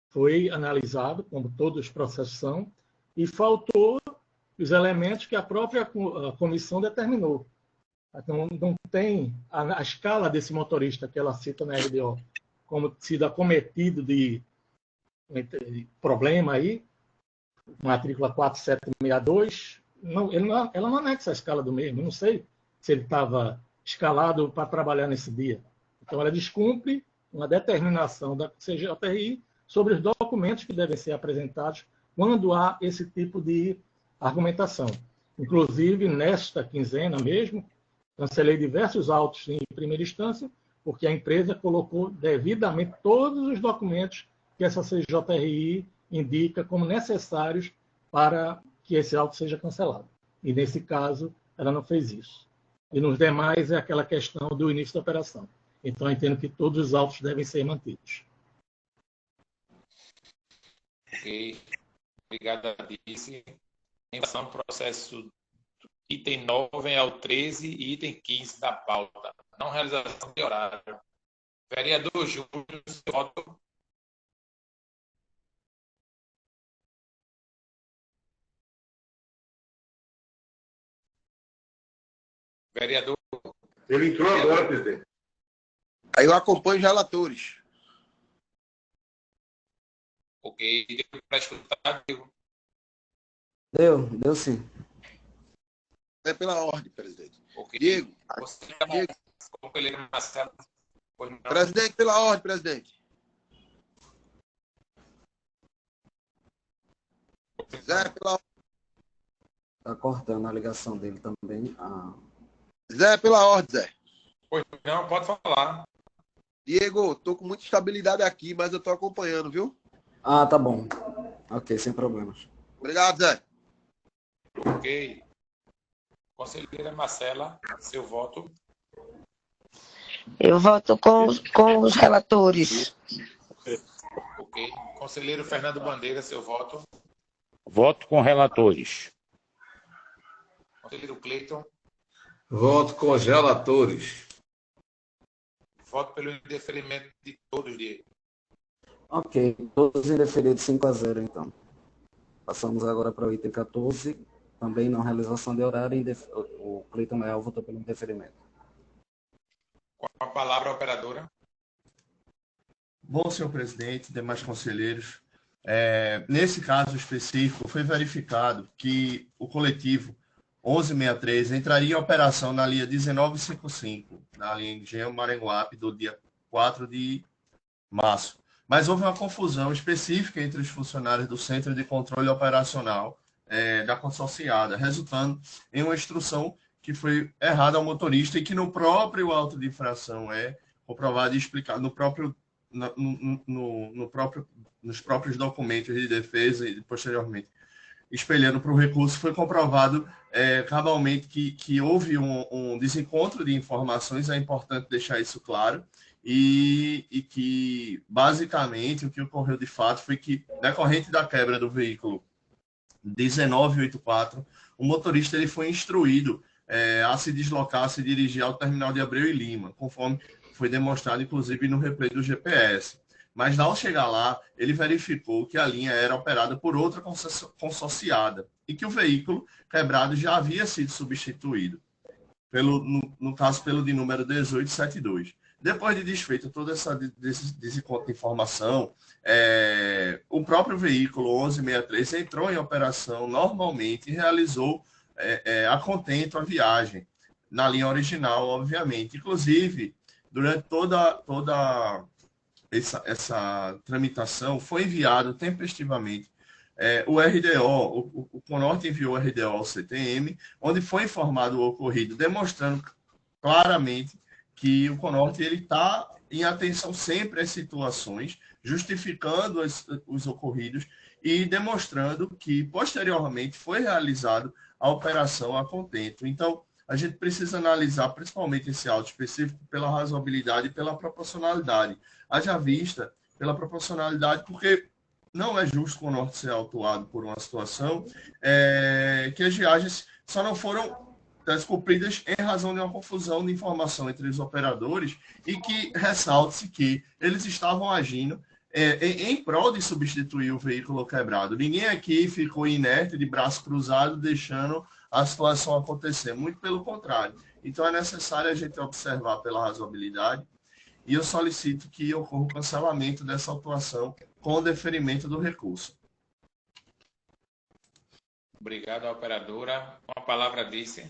S6: foi analisado, como todos os processos são, e faltou os elementos que a própria comissão determinou. Não tem a escala desse motorista que ela cita na RDO como sido acometido de problema aí, matrícula 4762, ela não anexa a escala do mesmo, eu não sei se ele estava escalado para trabalhar nesse dia. Então, ela descumpre uma determinação da CJRI sobre os documentos que devem ser apresentados quando há esse tipo de argumentação. Inclusive, nesta quinzena mesmo, cancelei diversos autos em primeira instância, porque a empresa colocou devidamente todos os documentos que essa CJRI indica como necessários para que esse auto seja cancelado. E, nesse caso, ela não fez isso. E nos demais é aquela questão do início da operação. Então, eu entendo que todos os autos devem ser mantidos.
S5: Ok. Obrigado, Alice. Em relação ao processo item 9 ao 13 e item 15 da pauta. Não realização de horário. Vereador Júnior, seu voto. Vereador.
S10: Ele entrou agora, presidente.
S8: Aí eu acompanho os relatores.
S5: Ok. Deu para escutar, Diego?
S1: Deu sim.
S8: É pela ordem, presidente.
S5: Okay.
S8: Diego. Presidente, pela ordem, presidente. Zé, pela ordem.
S1: Está cortando a ligação dele também.
S8: Zé, pela ordem, Zé.
S5: Pois não, pode falar.
S8: Diego, tô com muita estabilidade aqui, mas eu tô acompanhando, viu?
S1: Ah, tá bom. Ok, sem problemas.
S8: Obrigado, Zé.
S5: Ok. Conselheira Marcela, seu voto.
S7: Eu voto com os relatores.
S5: Ok. Conselheiro Fernando Bandeira, seu voto.
S2: Voto com relatores.
S5: Conselheiro Cleiton.
S3: Voto com os relatores.
S5: Voto pelo indeferimento de todos, Diego.
S1: Ok, todos indeferidos 5-0, então. Passamos agora para o item 14, também não realização de horário, o Cleiton Leal votou pelo indeferimento.
S5: Com a palavra, a operadora.
S16: Bom, senhor presidente, demais conselheiros, nesse caso específico, foi verificado que o coletivo 1163 entraria em operação na linha 1955, na linha Engenho Maranguape, do dia 4 de março. Mas houve uma confusão específica entre os funcionários do Centro de Controle Operacional da consorciada, resultando em uma instrução que foi errada ao motorista e que no próprio auto de infração é comprovado e explicado nos próprios documentos de defesa e posteriormente espelhando para o recurso, foi comprovado cabalmente que houve um desencontro de informações, é importante deixar isso claro, e que, basicamente, o que ocorreu de fato foi que, decorrente da quebra do veículo 1984, o motorista ele foi instruído a se deslocar, a se dirigir ao terminal de Abreu e Lima, conforme foi demonstrado, inclusive, no replay do GPS. Mas, ao chegar lá, ele verificou que a linha era operada por outra consorciada e que o veículo quebrado já havia sido substituído, no caso, pelo de número 1872. Depois de desfeita toda desse desencontro de informação, o próprio veículo 1163 entrou em operação normalmente e realizou a contento a viagem, na linha original, obviamente. Inclusive, durante toda essa tramitação, foi enviado tempestivamente o RDO, o Conorte enviou o RDO ao CTM, onde foi informado o ocorrido, demonstrando claramente que o Conorte está em atenção sempre às situações, justificando os ocorridos e demonstrando que, posteriormente, foi realizado a operação a contento. Então, a gente precisa analisar principalmente esse auto específico pela razoabilidade e pela proporcionalidade. Haja vista pela proporcionalidade, porque não é justo o Conorte ser autuado por uma situação que as viagens só não foram descumpridas em razão de uma confusão de informação entre os operadores e que ressalte-se que eles estavam agindo em prol de substituir o veículo quebrado. Ninguém aqui ficou inerte, de braço cruzado, deixando a situação acontecer. Muito pelo contrário. Então, é necessário a gente observar pela razoabilidade e eu solicito que ocorra o cancelamento dessa autuação com o deferimento do recurso.
S5: Obrigado, operadora. Com a palavra, disse.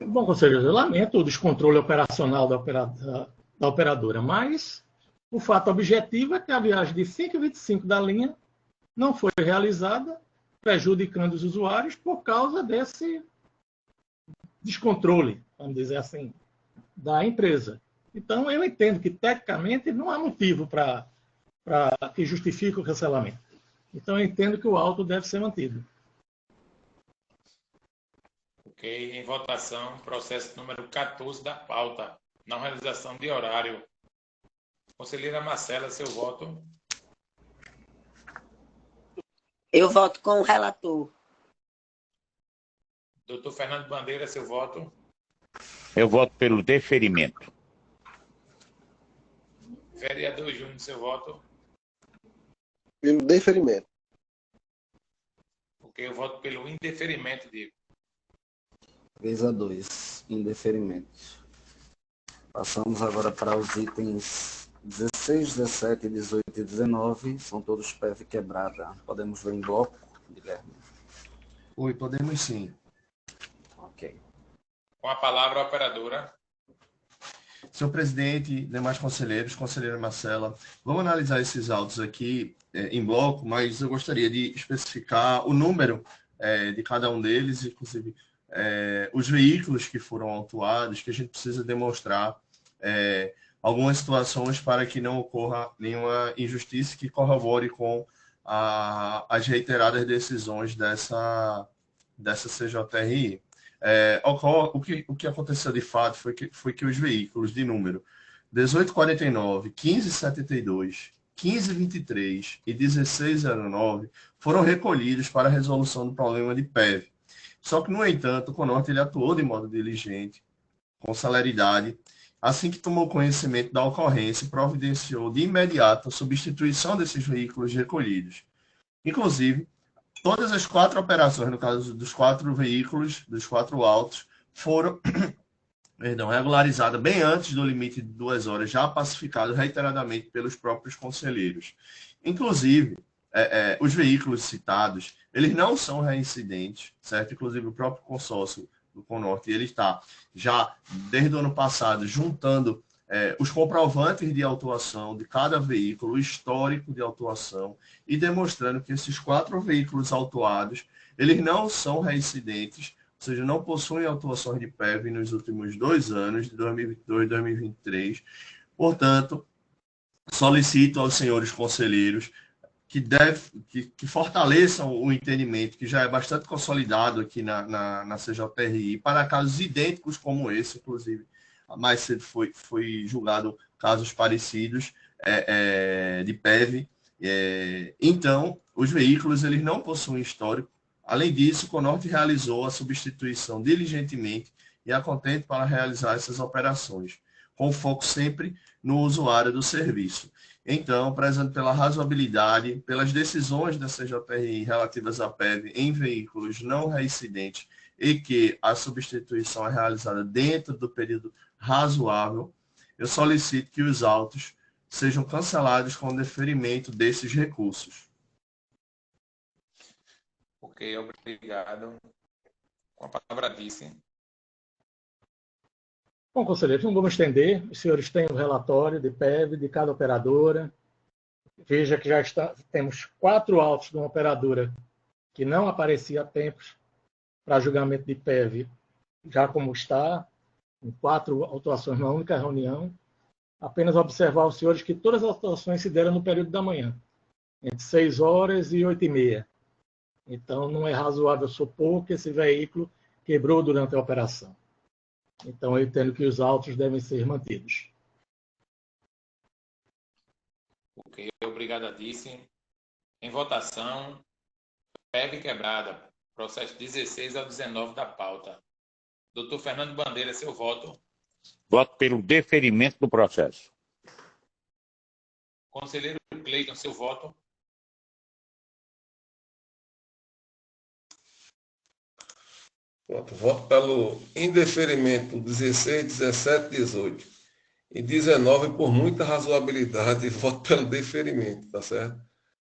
S6: Bom, conselheiro, eu lamento o descontrole operacional da operadora, mas o fato objetivo é que a viagem de 5h25 da linha não foi realizada, prejudicando os usuários por causa desse descontrole, vamos dizer assim, da empresa. Então, eu entendo que, tecnicamente, não há motivo para que justifique o cancelamento. Então, eu entendo que o auto deve ser mantido.
S5: Ok. Em votação, processo número 14 da pauta. Não realização de horário. Conselheira Marcela, seu voto.
S7: Eu voto com o relator.
S5: Doutor Fernando Bandeira, seu voto.
S2: Eu voto pelo deferimento.
S5: Vereador Júnior, seu voto.
S8: Pelo deferimento.
S5: Ok, eu voto pelo indeferimento, Diego.
S1: 3-2, indeferimento. Passamos agora para os itens 16, 17, 18 e 19. São todos PEV quebrada. Podemos ver em bloco, Guilherme?
S16: Oi, podemos sim.
S1: Ok.
S5: Com a palavra, a operadora.
S16: Senhor presidente, demais conselheiros, conselheira Marcela, vamos analisar esses autos aqui em bloco, mas eu gostaria de especificar o número de cada um deles, inclusive os veículos que foram autuados, que a gente precisa demonstrar algumas situações para que não ocorra nenhuma injustiça que corrobore com as reiteradas decisões dessa CJRI. O que aconteceu de fato foi que os veículos de número 1849, 1572, 1523 e 1609 foram recolhidos para a resolução do problema de PEV. Só que, no entanto, o CONORTE ele atuou de modo diligente, com celeridade, assim que tomou conhecimento da ocorrência, providenciou de imediato a substituição desses veículos recolhidos. Inclusive, todas as 4 operações, no caso dos 4 veículos, dos 4 autos, foram regularizadas bem antes do limite de 2 horas, já pacificado reiteradamente pelos próprios conselheiros. Inclusive, os veículos citados, eles não são reincidentes, certo? Inclusive, o próprio consórcio do CONORTE, ele está já, desde o ano passado, juntando os comprovantes de autuação de cada veículo, o histórico de autuação, e demonstrando que esses 4 veículos autuados, eles não são reincidentes, ou seja, não possuem autuações de PEV nos últimos 2 anos, de 2022 e 2023. Portanto, solicito aos senhores conselheiros que fortaleçam o entendimento, que já é bastante consolidado aqui na CJRI, para casos idênticos como esse, inclusive, mais cedo foi julgado casos parecidos de PEV. Então, os veículos eles não possuem histórico. Além disso, o CONORTE realizou a substituição diligentemente e a contente para realizar essas operações, com foco sempre no usuário do serviço. Então, prezando pela razoabilidade, pelas decisões da CJRI relativas à PEV em veículos não reincidentes e que a substituição é realizada dentro do período razoável, eu solicito que os autos sejam cancelados com o deferimento desses recursos.
S5: Ok, obrigado. Com a palavra, disse.
S6: Bom, conselheiro, não vamos estender. Os senhores têm o relatório de PEV de cada operadora. Veja que já temos 4 autos de uma operadora que não aparecia a tempos para julgamento de PEV, já como está, em 4 autuações na única reunião. Apenas observar aos senhores que todas as autuações se deram no período da manhã, entre 6 horas e 8h30. Então, não é razoável supor que esse veículo quebrou durante a operação. Então, eu entendo que os autos devem ser mantidos.
S5: Ok, obrigado, disse. Em votação, PEV quebrada. Processo 16 ao 19 da pauta. Doutor Fernando Bandeira, seu voto.
S2: Voto pelo deferimento do processo.
S5: Conselheiro Cleiton, seu voto.
S3: Pronto, voto pelo indeferimento 16, 17 e 18. E 19, por muita razoabilidade, voto pelo deferimento, tá certo?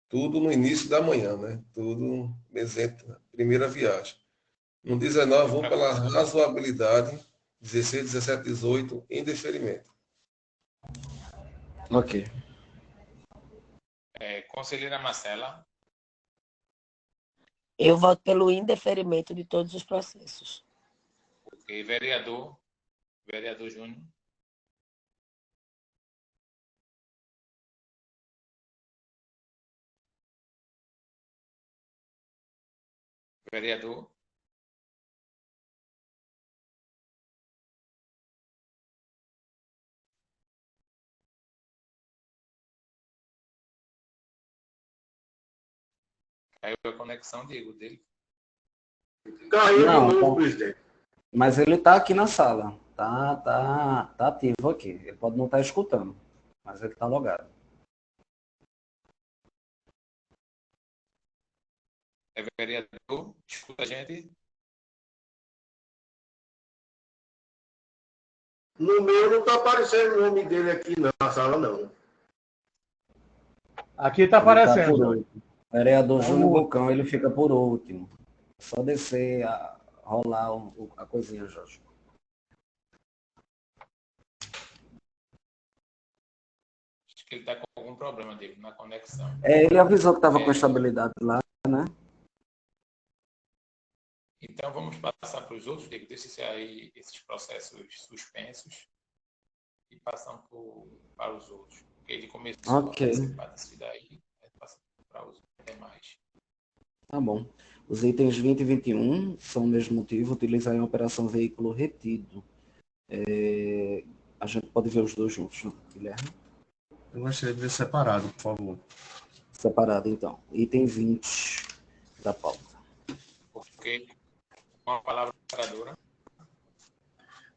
S3: Tudo no início da manhã, né? Tudo isento, primeira viagem. No 19, vou pela razoabilidade, 16, 17, 18, em deferimento.
S1: Ok.
S5: Conselheira Marcela.
S7: Eu voto pelo indeferimento de todos os processos.
S5: Ok. Vereador Júnior. Vereador. Caiu a conexão, Diego, dele.
S10: Caiu
S1: Não,
S10: de novo,
S1: tá.
S10: presidente.
S1: Mas ele está aqui na sala. Tá ativo aqui. Ele pode não estar escutando, mas ele está logado.
S5: Vereador, escuta a gente.
S10: No meu não está aparecendo o nome dele aqui na sala, não.
S6: Aqui está
S1: Ele tá por
S6: aparecendo.
S1: último. Vereador Júnior
S6: O-
S1: Bucão, ele fica por último. Só descer, rolar a coisinha, Jorge.
S5: Acho que ele está com algum problema dele na conexão.
S1: Ele avisou que estava com estabilidade lá, né?
S5: Então vamos passar para os outros, Diego. Deixa aí esses processos suspensos e passamos para os outros. Porque ele começou a participar desse daí, passa para os demais.
S1: Tá bom. Os itens 20 e 21 são o mesmo motivo, utilizar em operação veículo retido. A gente pode ver os dois juntos, né, Guilherme?
S16: Eu gostaria de ver separado, por favor.
S1: Separado, então. Item 20 da pauta.
S5: Ok. Uma palavra paradora.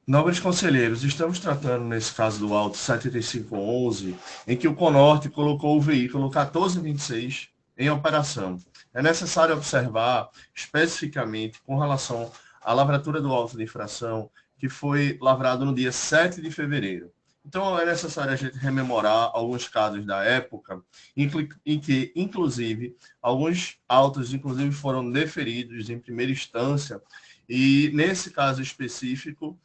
S16: Nobres conselheiros, estamos tratando, nesse caso do auto 7511, em que o Conorte colocou o veículo 1426 em operação. É necessário observar, especificamente, com relação à lavratura do auto de infração, que foi lavrado no dia 7 de fevereiro. Então, é necessário a gente rememorar alguns casos da época, em que, inclusive, alguns autos, inclusive, foram deferidos em primeira instância, e, nesse caso específico,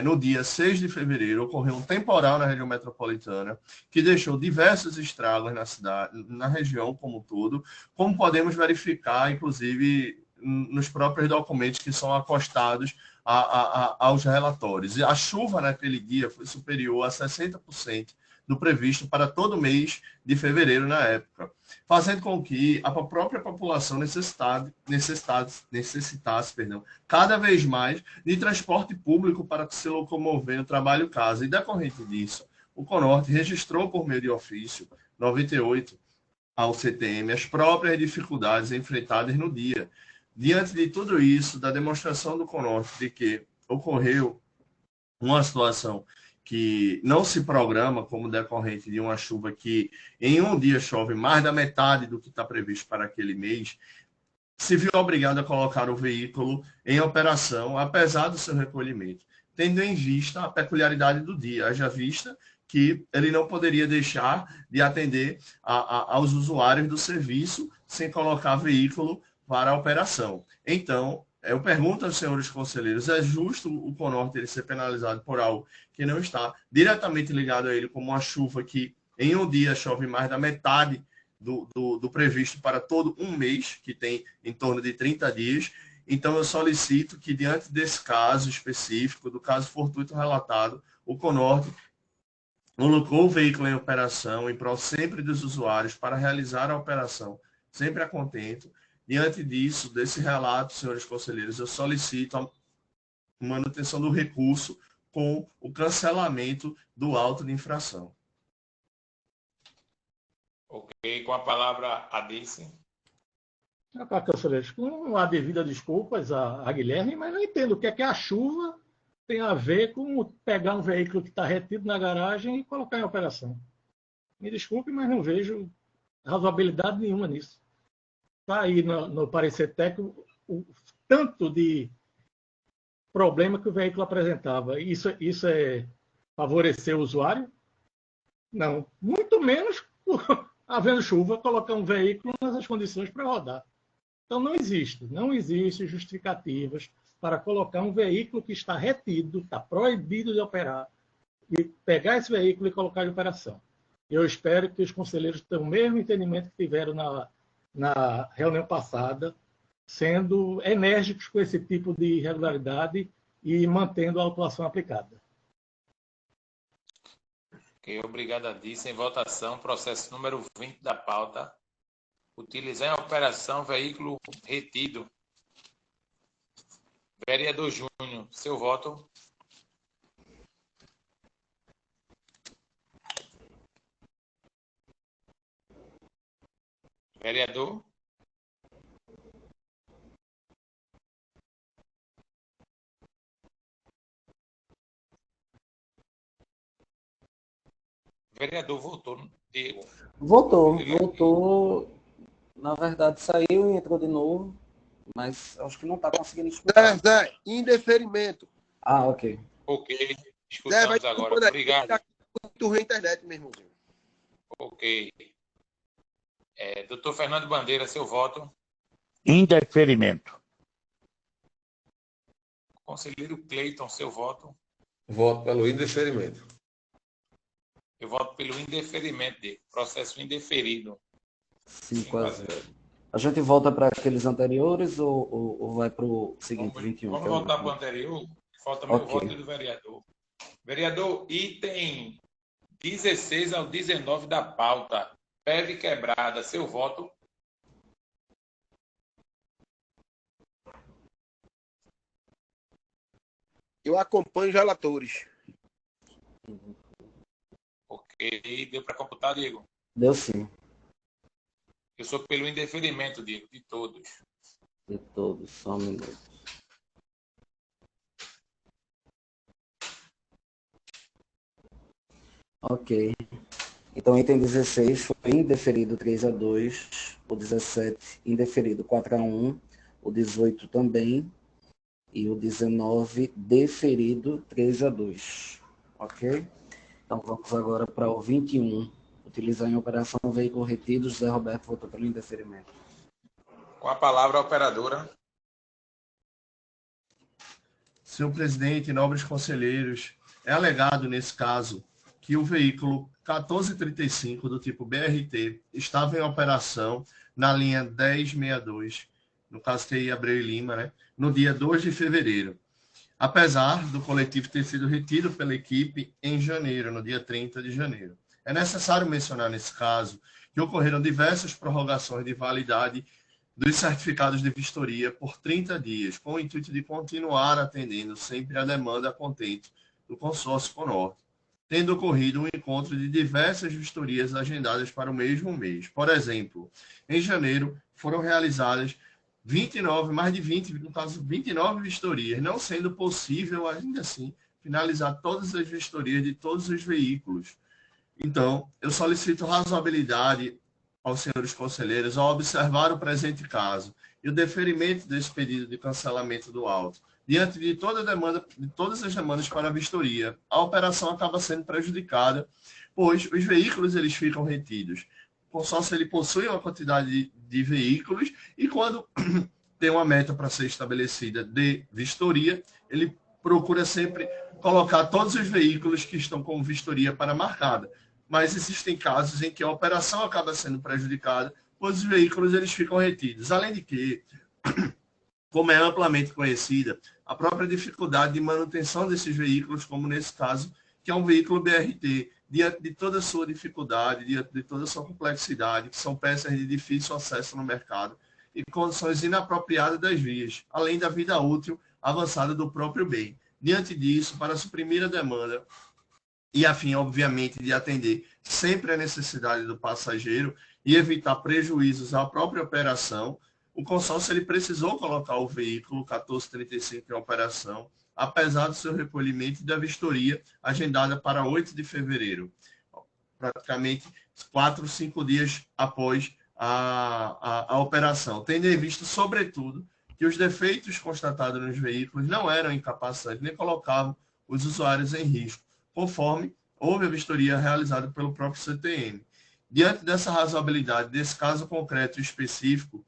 S16: no dia 6 de fevereiro, ocorreu um temporal na região metropolitana, que deixou diversos estragos na cidade, na região como um todo, como podemos verificar, inclusive, nos próprios documentos que são acostados aos relatórios. E a chuva naquele dia foi superior a 60% do previsto para todo mês de fevereiro na época, fazendo com que a própria população necessitasse cada vez mais de transporte público para se locomover no trabalho-casa. E decorrente disso, o Conorte registrou por meio de ofício 98 ao CTM as próprias dificuldades enfrentadas no dia. Diante de tudo isso, da demonstração do Conorte de que ocorreu uma situação que não se programa como decorrente de uma chuva que em um dia chove mais da metade do que está previsto para aquele mês, se viu obrigado a colocar o veículo em operação, apesar do seu recolhimento, tendo em vista a peculiaridade do dia, haja vista que ele não poderia deixar de atender aos usuários do serviço sem colocar veículo para a operação. Então, eu pergunto aos senhores conselheiros, é justo o Conorte ele ser penalizado por algo que não está diretamente ligado a ele, como uma chuva que em um dia chove mais da metade do previsto para todo um mês, que tem em torno de 30 dias. Então, eu solicito que, diante desse caso específico, do caso fortuito relatado, o Conorte colocou o veículo em operação em prol sempre dos usuários para realizar a operação sempre a contento. Diante disso, desse relato, senhores conselheiros, eu solicito a manutenção do recurso com o cancelamento do auto de infração.
S5: Ok, com a palavra a Dilce.
S6: Com a devida desculpas a Guilherme, mas não entendo o que é que a chuva tem a ver com pegar um veículo que está retido na garagem e colocar em operação. Me desculpe, mas não vejo razoabilidade nenhuma nisso. Está aí no parecer técnico o tanto de problema que o veículo apresentava. Isso é favorecer o usuário? Não. Muito menos, havendo chuva, colocar um veículo nessas condições para rodar. Então, não existe justificativas para colocar um veículo que está retido, está proibido de operar, e pegar esse veículo e colocar em operação. Eu espero que os conselheiros tenham o mesmo entendimento que tiveram na reunião passada, sendo enérgicos com esse tipo de irregularidade e mantendo a autuação aplicada.
S5: Ok, obrigado, Adilson. Em votação, processo número 20 da pauta. Utilizar em operação veículo retido. Vereador Júnior, seu voto. Vereador. Vereador votou, Diego.
S1: Votou. Na verdade, saiu e entrou de novo, mas acho que não está conseguindo escutar.
S8: Zé, indeferimento.
S1: Ah, ok.
S5: Ok, escutamos agora. Obrigado.
S8: Muito ruim a internet, meu irmãozinho.
S5: Ok. Doutor Fernando Bandeira, seu voto.
S2: Indeferimento.
S5: Conselheiro Cleiton, seu voto.
S3: Voto pelo indeferimento.
S5: Eu voto pelo indeferimento dele. Processo indeferido.
S1: 5-0. A gente volta para aqueles anteriores ou vai para o seguinte, 21?
S5: Vamos voltar para o anterior. Falta meu voto e do vereador. Vereador, item 16 ao 19 da pauta. PEV quebrada. Seu voto.
S8: Eu acompanho os relatores.
S5: Ok. Deu para computar, Diego?
S1: Deu sim.
S5: Eu sou pelo indeferimento, Diego, de todos.
S1: De todos, só um minuto. Ok. Então, item 16 foi indeferido 3-2, o 17 indeferido 4-1, o 18 também, e o 19 deferido 3-2. Ok? Então, vamos agora para o 21. Utilizar em operação veículo retido. José Roberto votou pelo indeferimento.
S5: Com a palavra a operadora.
S16: Senhor presidente, nobres conselheiros, é alegado nesse caso que o veículo 1435 do tipo BRT estava em operação na linha 1062, no caso TI Abreu e Lima, né, no dia 2 de fevereiro. Apesar do coletivo ter sido retido pela equipe em janeiro, no dia 30 de janeiro. É necessário mencionar nesse caso que ocorreram diversas prorrogações de validade dos certificados de vistoria por 30 dias, com o intuito de continuar atendendo sempre a demanda a contento do consórcio Conorte, tendo ocorrido um encontro de diversas vistorias agendadas para o mesmo mês. Por exemplo, em janeiro foram realizadas 29 vistorias, não sendo possível, ainda assim, finalizar todas as vistorias de todos os veículos. Então, eu solicito razoabilidade aos senhores conselheiros ao observar o presente caso e o deferimento desse pedido de cancelamento do auto. Diante de todas as demandas para a vistoria, a operação acaba sendo prejudicada, pois os veículos eles ficam retidos. O consórcio ele possui uma quantidade de veículos e quando tem uma meta para ser estabelecida de vistoria, ele procura sempre colocar todos os veículos que estão com vistoria para marcada. Mas existem casos em que a operação acaba sendo prejudicada, pois os veículos eles ficam retidos. Além de que, como é amplamente conhecida, a própria dificuldade de manutenção desses veículos, como nesse caso, que é um veículo BRT, diante de toda a sua dificuldade, diante de toda a sua complexidade, que são peças de difícil acesso no mercado e condições inapropriadas das vias, além da vida útil avançada do próprio bem. Diante disso, para suprimir a demanda e a fim, obviamente, de atender sempre a necessidade do passageiro e evitar prejuízos à própria operação, o consórcio ele precisou colocar o veículo 1435 em operação, apesar do seu recolhimento e da vistoria agendada para 8 de fevereiro, praticamente 4, 5 dias após a operação, tendo em vista, sobretudo, que os defeitos constatados nos veículos não eram incapacitantes, nem colocavam os usuários em risco, conforme houve a vistoria realizada pelo próprio CTM. Diante dessa razoabilidade, desse caso concreto e específico,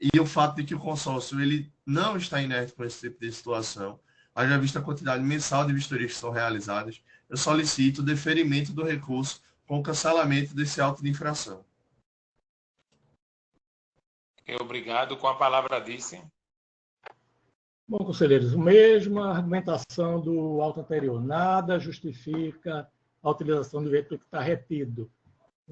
S16: e o fato de que o consórcio ele não está inerte com esse tipo de situação, haja vista a quantidade mensal de vistorias que são realizadas, eu solicito o deferimento do recurso com o cancelamento desse auto de infração.
S5: Obrigado. Com a palavra, disse.
S6: Bom, conselheiros, a mesma argumentação do auto anterior. Nada justifica a utilização do veículo que está retido.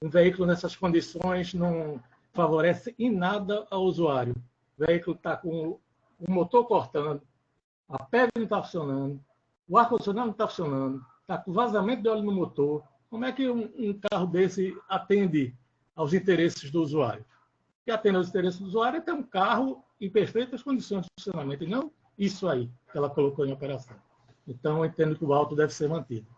S6: Um veículo nessas condições não favorece em nada ao usuário. O veículo está com o motor cortando, a PEV não está funcionando, o ar-condicionado não está funcionando, está com vazamento de óleo no motor. Como é que um carro desse atende aos interesses do usuário? O que atende aos interesses do usuário é ter um carro em perfeitas condições de funcionamento, e não isso aí que ela colocou em operação. Então, eu entendo que o auto deve ser mantido.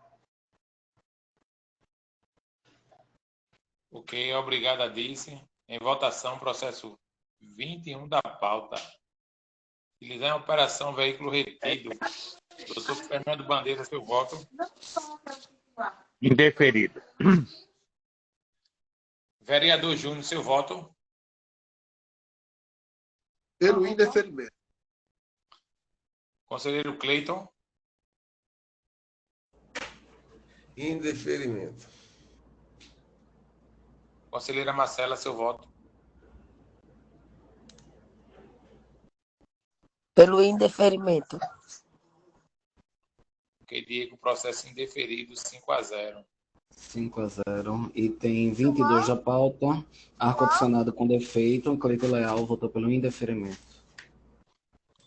S5: Ok, obrigado, Adice. Em votação, processo 21 da pauta. Utilizar em operação veículo retido. Doutor Fernando Bandeira, seu voto.
S2: Indeferido.
S5: Vereador Júnior, seu voto.
S8: Pelo indeferimento.
S5: Conselheiro Cleiton.
S3: Indeferimento.
S5: Conselheira Marcela, seu voto.
S7: Pelo indeferimento.
S5: Ok, Diego, processo indeferido, 5-0.
S1: 5-0. Item 22 da pauta. Ar-condicionado com defeito. Cleiton Leal votou pelo indeferimento.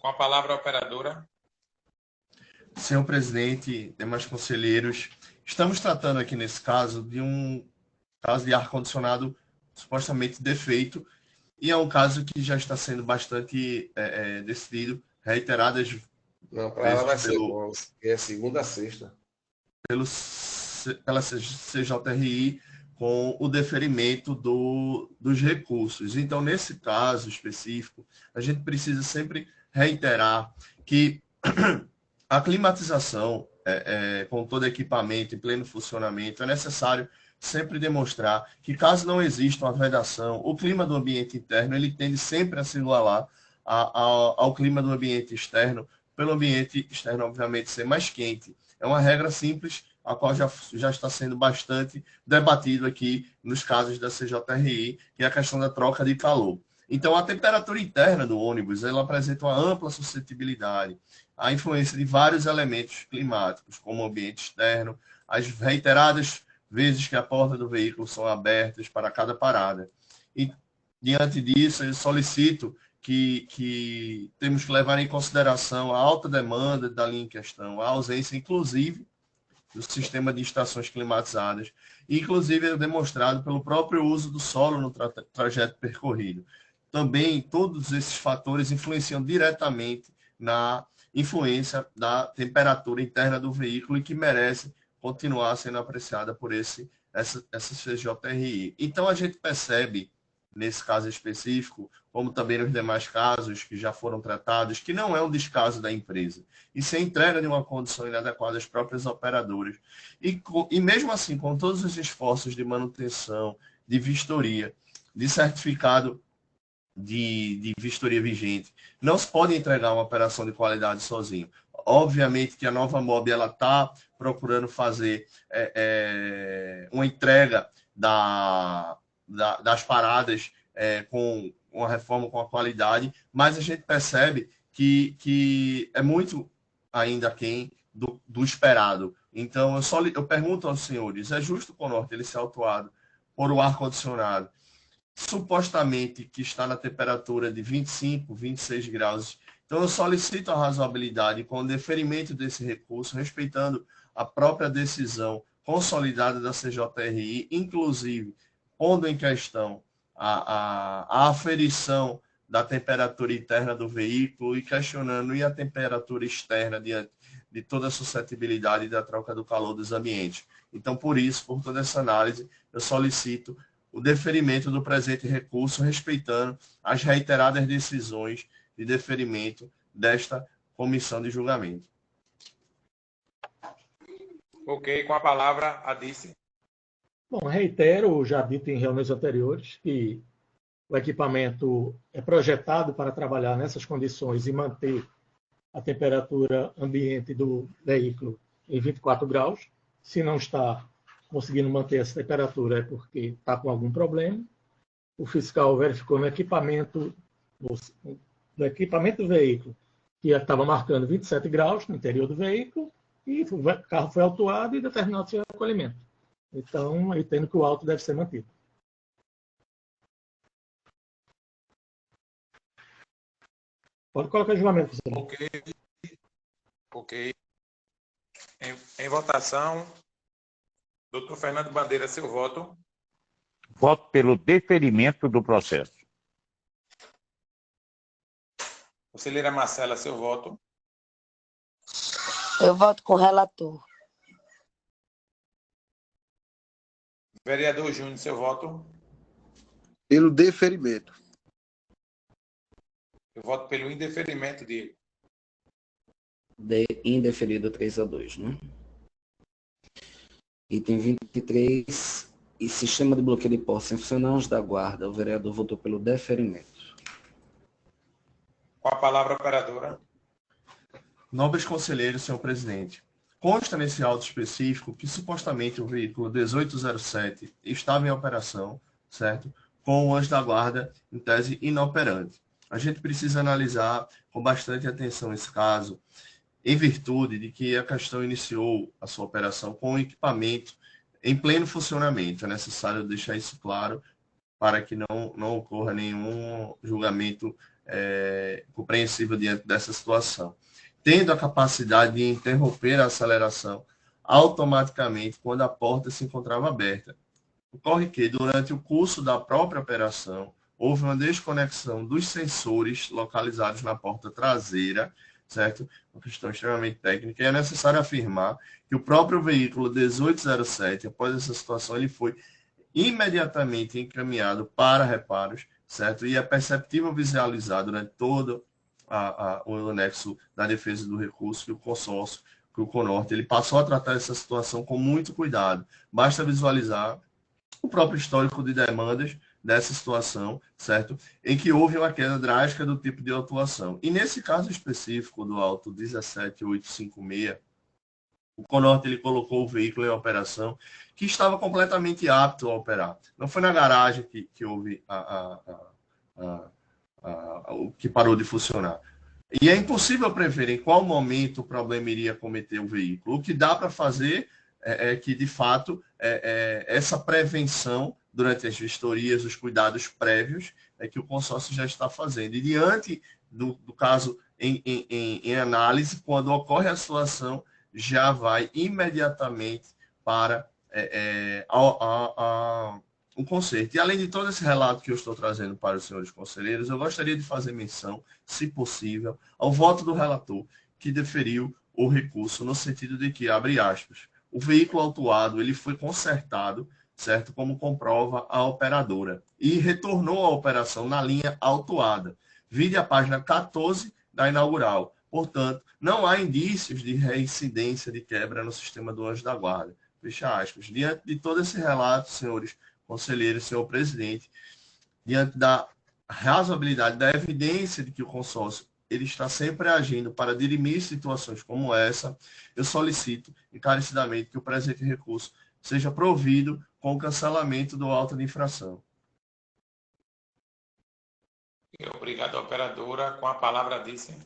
S5: Com a palavra, a operadora.
S16: Senhor presidente, demais conselheiros, estamos tratando aqui nesse caso de um caso de ar-condicionado supostamente defeito, e é um caso que já está sendo bastante decidido, reiteradas vezes.
S3: Não, para ela vai ser bom, é segunda a sexta.
S16: Pela CJRI, com o deferimento dos recursos. Então, nesse caso específico, a gente precisa sempre reiterar que a climatização, com todo equipamento em pleno funcionamento, é necessário sempre demonstrar que, caso não exista uma vedação, o clima do ambiente interno ele tende sempre a se igualar ao clima do ambiente externo, pelo ambiente externo, obviamente, ser mais quente. É uma regra simples, a qual já está sendo bastante debatido aqui nos casos da CJRI, que é a questão da troca de calor. Então, a temperatura interna do ônibus ela apresenta uma ampla suscetibilidade à influência de vários elementos climáticos, como o ambiente externo, as reiteradas vezes que a porta do veículo são abertas para cada parada. E, diante disso, eu solicito que temos que levar em consideração a alta demanda da linha em questão, a ausência, inclusive, do sistema de estações climatizadas, inclusive é demonstrado pelo próprio uso do solo no trajeto percorrido. Também, todos esses fatores influenciam diretamente na influência da temperatura interna do veículo e que merece continuar sendo apreciada por essa CJRI. Então, a gente percebe, nesse caso específico, como também nos demais casos que já foram tratados, que não é um descaso da empresa, e se entrega de uma condição inadequada às próprias operadoras. E mesmo assim, com todos os esforços de manutenção, de vistoria, de certificado de vistoria vigente, não se pode entregar uma operação de qualidade sozinho. Obviamente que a Nova Mob está procurando fazer uma entrega das paradas com uma reforma com a qualidade, mas a gente percebe que é muito ainda aquém do esperado. Então, eu pergunto aos senhores, é justo o Conorte ele ser autuado por o ar-condicionado, supostamente que está na temperatura de 25, 26 graus. Então, eu solicito a razoabilidade com o deferimento desse recurso, respeitando a própria decisão consolidada da CJRI, inclusive pondo em questão a aferição da temperatura interna do veículo e questionando a temperatura externa diante de toda a suscetibilidade da troca do calor dos ambientes. Então, por isso, por toda essa análise, eu solicito o deferimento do presente recurso, respeitando as reiteradas decisões de deferimento desta comissão de julgamento.
S5: Ok, com a palavra, a Dice.
S6: Bom, reitero o já dito em reuniões anteriores que o equipamento é projetado para trabalhar nessas condições e manter a temperatura ambiente do veículo em 24 graus. Se não está conseguindo manter essa temperatura é porque está com algum problema. O fiscal verificou no equipamento do veículo que estava marcando 27 graus no interior do veículo e o carro foi autuado e determinado seu recolhimento. Então, eu entendo que o auto deve ser mantido. Pode colocar o julgamento.
S5: Ok. Em votação, doutor Fernando Bandeira, seu voto.
S2: Voto pelo deferimento do processo.
S5: Conselheira Marcela, seu voto.
S7: Eu voto com o relator.
S5: Vereador Júnior, seu voto.
S8: Pelo deferimento.
S5: Eu voto pelo indeferimento, Diego.
S1: Indeferido 3-2, né? Item 23, e sistema de bloqueio de posse em funcionários da guarda. O vereador votou pelo deferimento.
S5: Com a palavra, operadora.
S16: Nobres conselheiros, senhor presidente. Consta nesse auto específico que supostamente o veículo 1807 estava em operação, certo? Com o anjo da guarda em tese inoperante. A gente precisa analisar com bastante atenção esse caso, em virtude de que a questão iniciou a sua operação com o equipamento em pleno funcionamento. É necessário deixar isso claro para que não ocorra nenhum julgamento compreensível diante dessa situação. Tendo a capacidade de interromper a aceleração automaticamente quando a porta se encontrava aberta. Ocorre que, durante o curso da própria operação, houve uma desconexão dos sensores localizados na porta traseira, certo? Uma questão extremamente técnica, e é necessário afirmar que o próprio veículo 1807, após essa situação, ele foi imediatamente encaminhado para reparos, certo? E é perceptível visualizar durante todo o anexo da defesa do recurso que o consórcio, que o Conorte, ele passou a tratar essa situação com muito cuidado. Basta visualizar o próprio histórico de demandas dessa situação, certo? Em que houve uma queda drástica do tipo de autuação. E nesse caso específico do auto 17856, o Conorte ele colocou o veículo em operação que estava completamente apto a operar. Não foi na garagem que houve o que parou de funcionar. E é impossível prever em qual momento o problema iria cometer o veículo. O que dá para fazer é que, de fato, essa prevenção durante as vistorias, os cuidados prévios, é que o consórcio já está fazendo. E diante do caso em análise, quando ocorre a situação, já vai imediatamente para um conserto. E além de todo esse relato que eu estou trazendo para os senhores conselheiros, eu gostaria de fazer menção, se possível, ao voto do relator, que deferiu o recurso no sentido de que, abre aspas, o veículo autuado ele foi consertado, certo, como comprova a operadora, e retornou à operação na linha autuada. Vide a página 14 da inaugural. Portanto, não há indícios de reincidência de quebra no sistema do anjo da guarda. Fecha aspas. Diante de todo esse relato, senhores conselheiros, senhor presidente, diante da razoabilidade, da evidência de que o consórcio ele está sempre agindo para dirimir situações como essa, eu solicito encarecidamente que o presente recurso seja provido com o cancelamento do auto de infração.
S5: Obrigado, operadora. Com a palavra, Dice.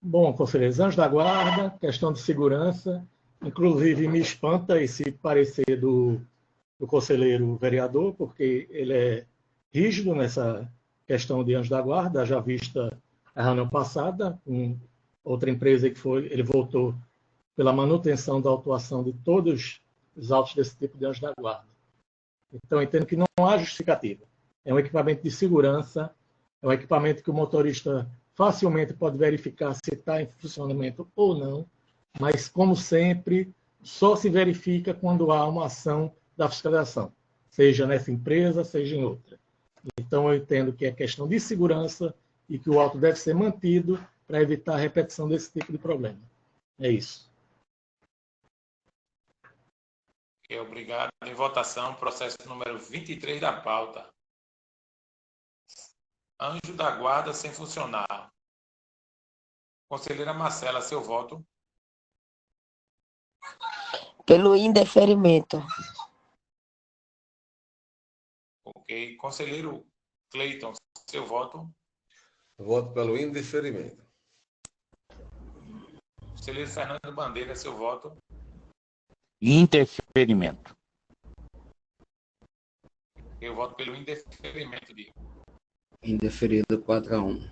S6: Bom, conselheiros, anjos da guarda, questão de segurança, inclusive me espanta esse parecer do conselheiro vereador, porque ele é rígido nessa questão de anjos da guarda, já vista a reunião passada, com outra empresa que ele votou pela manutenção da autuação de todos os autos desse tipo de anjos da guarda. Então, entendo que não há justificativa. É um equipamento de segurança, é um equipamento que o motorista facilmente pode verificar se está em funcionamento ou não, mas, como sempre, só se verifica quando há uma ação da fiscalização, seja nessa empresa, seja em outra. Então, eu entendo que é questão de segurança e que o auto deve ser mantido para evitar a repetição desse tipo de problema. É isso.
S5: Obrigado. Em votação, processo número 23 da pauta. Anjo da guarda sem funcionar. Conselheira Marcela, seu voto.
S7: Pelo indeferimento.
S5: Ok. Conselheiro Cleiton, seu voto.
S3: Voto pelo indeferimento.
S5: Conselheiro Fernando Bandeira, seu voto.
S2: Interferimento.
S5: Eu voto pelo indeferimento, Diego.
S1: Indeferido 4-1.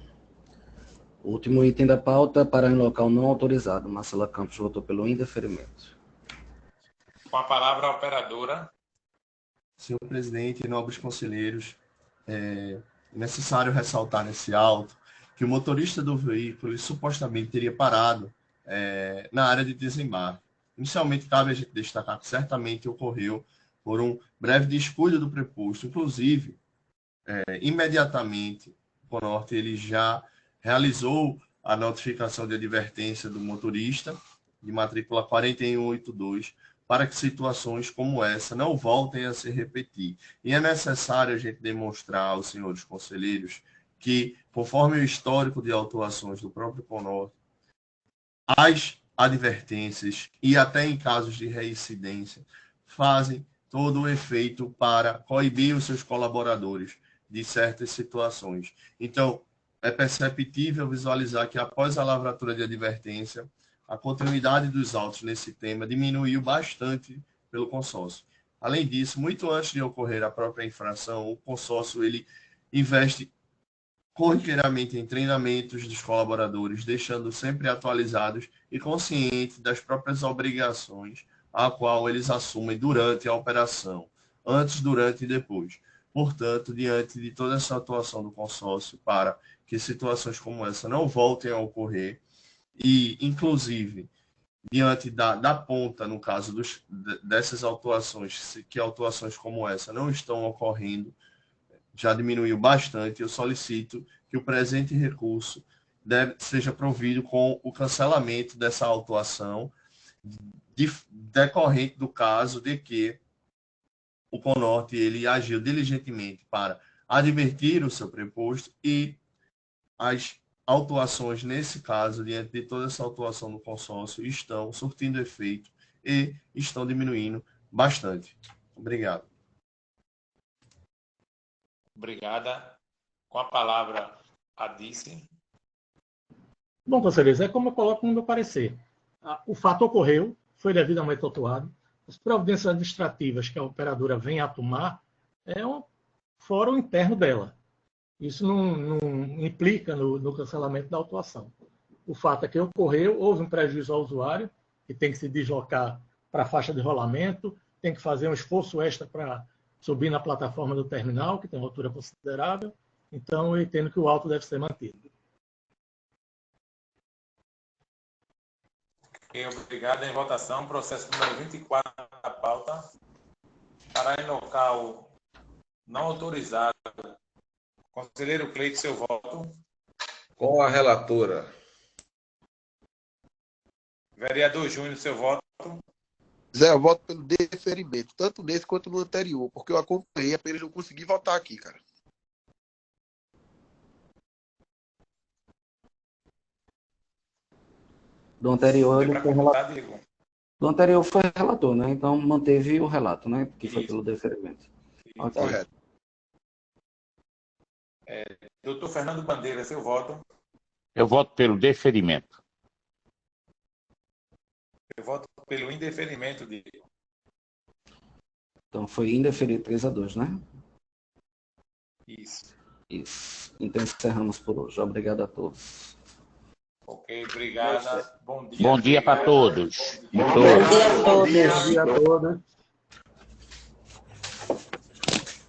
S1: Último item da pauta, parar em local não autorizado. Marcela Campos votou pelo indeferimento.
S5: Com a palavra a operadora.
S16: Senhor presidente e nobres conselheiros, é necessário ressaltar nesse auto que o motorista do veículo ele, supostamente teria parado na área de desembarque. Inicialmente, cabe a gente destacar que certamente ocorreu por um breve descuido do preposto. Inclusive, imediatamente, o Conorte ele já realizou a notificação de advertência do motorista de matrícula 4182 para que situações como essa não voltem a se repetir. E é necessário a gente demonstrar aos senhores conselheiros que, conforme o histórico de autuações do próprio Conorte, as advertências e até em casos de reincidência fazem todo o efeito para coibir os seus colaboradores de certas situações. Então, é perceptível visualizar que após a lavratura de advertência, a continuidade dos autos nesse tema diminuiu bastante pelo consórcio. Além disso, muito antes de ocorrer a própria infração, o consórcio ele investe corriqueiramente em treinamentos dos colaboradores, deixando sempre atualizados e conscientes das próprias obrigações a qual eles assumem durante a operação, antes, durante e depois. Portanto, diante de toda essa atuação do consórcio para que situações como essa não voltem a ocorrer e, inclusive, diante da ponta, no caso dessas autuações, que autuações como essa não estão ocorrendo, já diminuiu bastante, eu solicito que o presente recurso seja provido com o cancelamento dessa autuação decorrente do caso de que o Conorte ele agiu diligentemente para advertir o seu preposto e as autuações nesse caso, diante de toda essa autuação do consórcio, estão surtindo efeito e estão diminuindo bastante. Obrigado.
S5: Obrigada. Com a palavra, a Dice.
S6: Bom, conselheiros, é como eu coloco no meu parecer. O fato ocorreu, foi devidamente autuado. As providências administrativas que a operadora vem a tomar é um fórum interno dela. Isso não implica no cancelamento da autuação. O fato é que ocorreu, houve um prejuízo ao usuário, que tem que se deslocar para a faixa de rolamento, tem que fazer um esforço extra para subir na plataforma do terminal, que tem uma altura considerável. Então, eu entendo que o auto deve ser mantido.
S5: Obrigado. Em votação, processo número 24 da pauta. Parar em local não autorizado. Conselheiro Cleito, seu voto.
S3: Com a relatora.
S5: Vereador Júnior, seu voto.
S8: Zé, eu voto pelo deferimento, tanto nesse quanto no anterior, porque eu acompanhei, apenas não consegui votar aqui, cara.
S1: Do anterior, ele foi relator. Do anterior foi relator, né? Então manteve o relato, né? Que foi pelo deferimento. Okay.
S8: Correto.
S5: Doutor Fernando Bandeira, seu voto.
S2: Eu voto pelo deferimento.
S5: Eu voto pelo indeferimento, Diego.
S1: Então foi indeferido 3-2, né?
S5: Isso.
S1: Então encerramos por hoje. Obrigado a todos.
S5: Ok, obrigada. Bom dia.
S2: Bom dia para todos.
S7: Bom dia a todos.
S6: Bom dia a todos.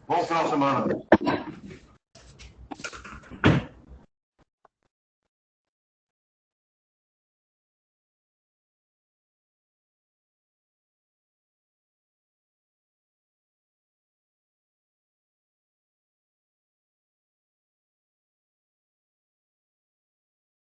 S10: Bom final de semana.